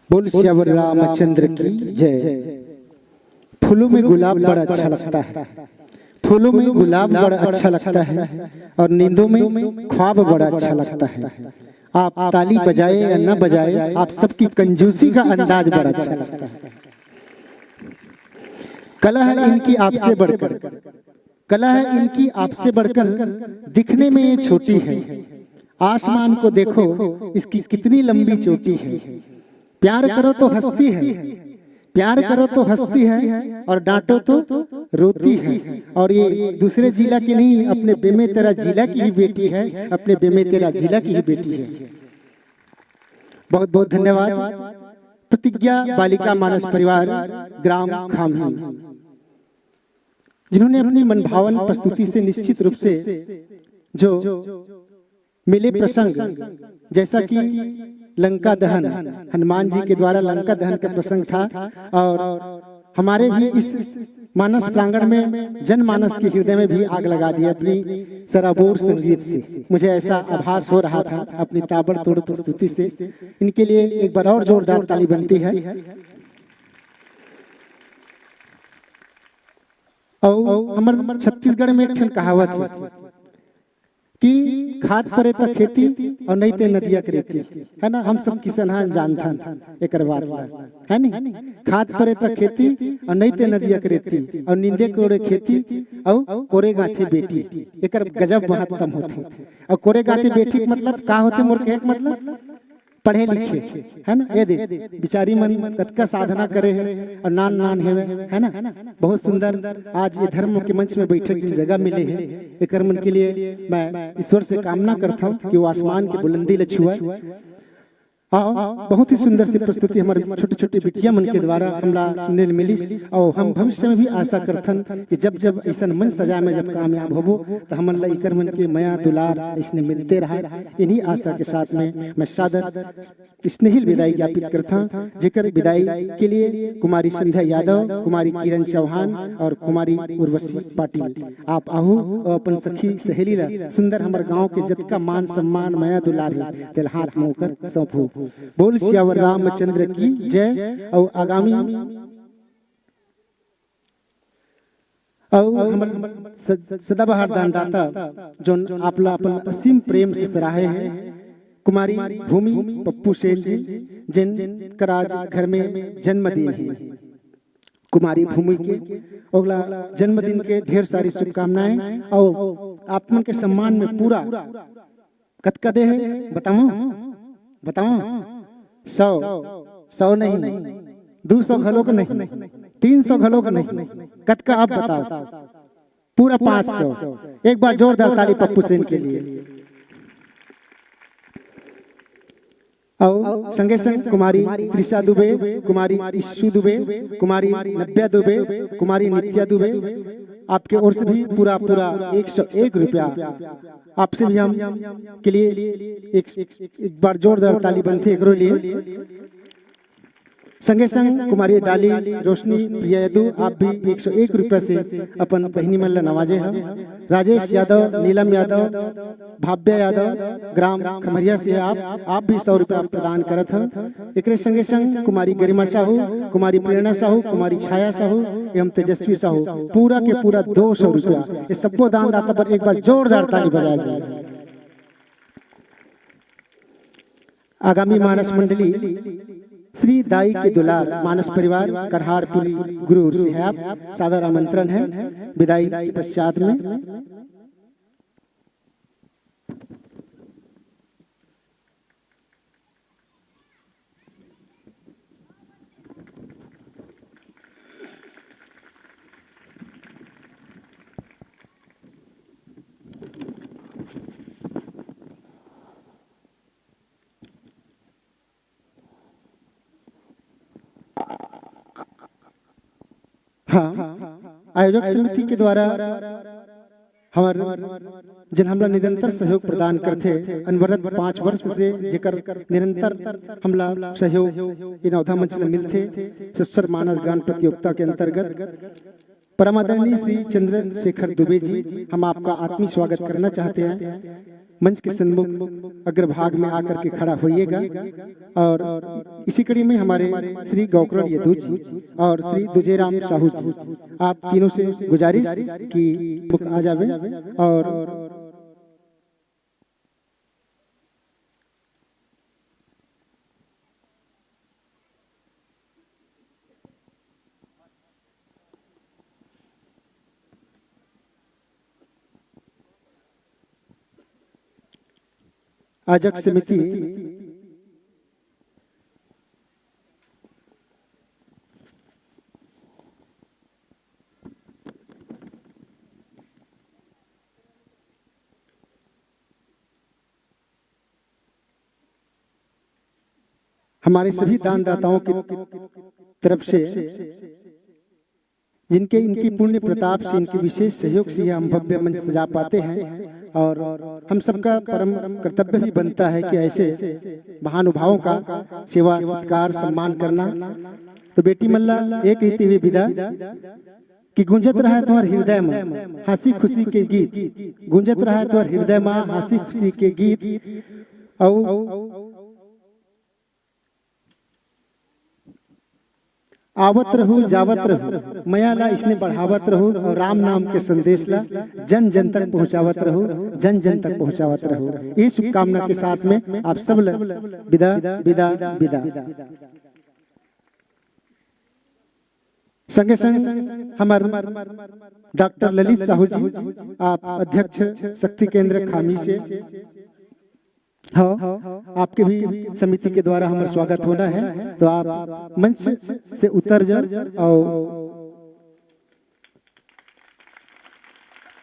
बोल श्यावर रामचंद्र की जय। फूलों में गुलाब बड़ा अच्छा लगता है, फूलों में गुलाब बड़ा अच्छा लगता है और नींदों में ख्वाब बड़ा अच्छा लगता है। आप ताली बजाए या न बजाए, आप सबकी कंजूसी का अंदाज बड़ा अच्छा लगता है। कला है इनकी आपसे बढ़कर, कला है इनकी आपसे बढ़कर, दिखने में ये छोटी है। आसमान को देखो इसकी कितनी लंबी चोटी है। प्यार करो तो हंसती है, प्यार करो तो हंसती है और डांटो तो रोती है। और ये दूसरे जिला की नहीं, अपने बेमे तेरा जिला की ही बेटी है, अपने बेमे तेरा जिला की ही बेटी है। बहुत बहुत धन्यवाद। प्रतिज्ञा बालिका मानस परिवार ग्राम खामी, जिन्होंने अपनी मनभावन प्रस्तुति से निश्चित रूप से जो मिले प्रसंग, जैसा कि लंका दहन, हनुमान जी के द्वारा लंका दहन का प्रसंग था, और हमारे भी इस मानस प्रांगण में जनमानस के हृदय में भी आग लगा दी अपनी सराबोर संगीत से। मुझे ऐसा आभास हो रहा था अपनी ताबड़तोड़ प्रस्तुति से। इनके लिए एक बार और जोरदार ताली बनती है। और हमारे छत्तीसगढ़ में एक कहावत है कि खाद परे तक खेती और नहीं ते नदिया करेती, है ना। हम सब किसान जानता एक बात है नहीं। खाद परे तक खेती और नहीं ते नदिया करेती और नींदे कोड़े खेती और कोरे गाथे बेटी, एक गजब महत्तम होते। और कोरे गाथे बेटी मतलब का होते मोर के, मतलब पढ़े लिखे, है ना। ये देख बिचारी मन कतका साधना करे है और नान नान है ना। बहुत सुंदर आज ये धर्म के मंच में बैठक की जगह मिले है। एक मन के लिए मैं ईश्वर से कामना करता हूँ कि वो आसमान की बुलंदी ले छुआए। बहुत ही सुंदर सी प्रस्तुति हमारे छोटे छोटे बिटिया मन के द्वारा हमला सुनने मिली। और हम भविष्य में भी आशा करथन कि जब जब ऐसा मन सजा में जब कामयाब होबो तो हम इकर मन के मया दुलार इसने मिलते रहा। इन्हीं आशा के साथ में मैं सादर स्नेहिल विदाई ज्ञापित करता, जेकर विदाई के लिए कुमारी संध्या यादव, कुमारी किरण चौहान और कुमारी उर्वशी पाटिल आप आहू और अपन सखी सहेली ला सुंदर हमारे गाँव के जतका मान सम्मान मया दुलार है तेल हाथ मोकर सौंपू। बोल श्यावर रामचंद्र की जय। और आगामी सदाबहार दानदाता जो आपला अपन असीम प्रेम से सराहे हैं, कुमारी भूमि पप्पू सेन जी, जिन कराज घर में जन्मदिन है। कुमारी भूमि के अगला जन्मदिन के ढेर सारी शुभकामनाएं और आप मन के सम्मान में पूरा कतकदे है बताओ 100 नहीं, 200 घलोक नहीं, 300 घलोक नहीं, कतका आप बताओ, पूरा 500। एक बार जोरदार ताली पप्पू सेन के लिए। और संगे संग कुमारी त्रिषा दुबे, कुमारी ईशु दुबे, कुमारी नव्या दुबे, कुमारी नित्या दुबे, आपके ओर से भी पूरा 101 रुपया आपसे भी हम के लिए एक बार जोरदार ताली बनती है लिए। संगे संग कुमारी डाली रोशनी प्रिया यदु, आप भी 101 रुपये से अपन बहनी मन ला नवाजे हैं। राजेश यादव, नीलम यादव, भाव्या यादव ग्राम खमरिया से आप भी 100 रुपया प्रदान करत हैं। एक संगे संग कुमारी गरिमा साहू, कुमारी प्रेरणा साहू, कुमारी छाया साहू एवं तेजस्वी साहू पूरा के पूरा 200 रुपया। ये सबको दान दाता पर एक बार जोरदार ताली बजा दी। आगामी मानस मंडली श्री दाई के दुलार मानस परिवार करहारपुरी गुरु से है आप सादर आमंत्रण है विदाई के पश्चात में। हाँ, आयोजक समिति के द्वारा हमारे जिन हमला निरंतर सहयोग प्रदान करते अनवरत 5 वर्ष से जेकर निरंतर हमला सहयोग इन अवधा मंच में मिलते। सस्तर मानस गान प्रतियोगिता के अंतर्गत परमादरणीय श्री चंद्रशेखर दुबे जी, हम आपका आत्मीय स्वागत करना चाहते हैं। मंच के सन्मुख अग्रभाग में आकर के खड़ा होइएगा। और इसी कड़ी में हमारे श्री गौकरण यदू जी और श्री दुजेराम साहू जी, आप तीनों से गुजारिश कि मुख आ जावे। और आयोजक समिति हमारे सभी दानदाताओं की तरफ से, जिनके इनकी पुण्य प्रताप से, इनके विशेष सहयोग से हम भव्य मंच सजा पाते हैं। और हम सबका परम कर्तव्य भी बनता है कि ऐसे महानुभावों का सेवा सत्कार सम्मान करना। तो बेटी मल्ला एक कहती हुई विदा कि गुंजत रहा तुम्हार हृदय में हंसी खुशी के गीत, गुंजत रहा तुम्हार हृदय में हंसी खुशी के गीत। आवत रहू जावत रहू मया ला इसने बढ़ावत रहू, और राम नाम के संदेश ला जन जन तक पहुंचावत रहू, जन जन तक पहुंचावत रहू। ये शुभकामना के साथ में आप सब विदा विदा विदा। संगे संग हमारे डॉक्टर ललित साहू जी, आप अध्यक्ष शक्ति केंद्र खामी से, हाँ आपके भी समिति के द्वारा हमारा स्वागत होना है। तो आप मंच से उतर जाओ और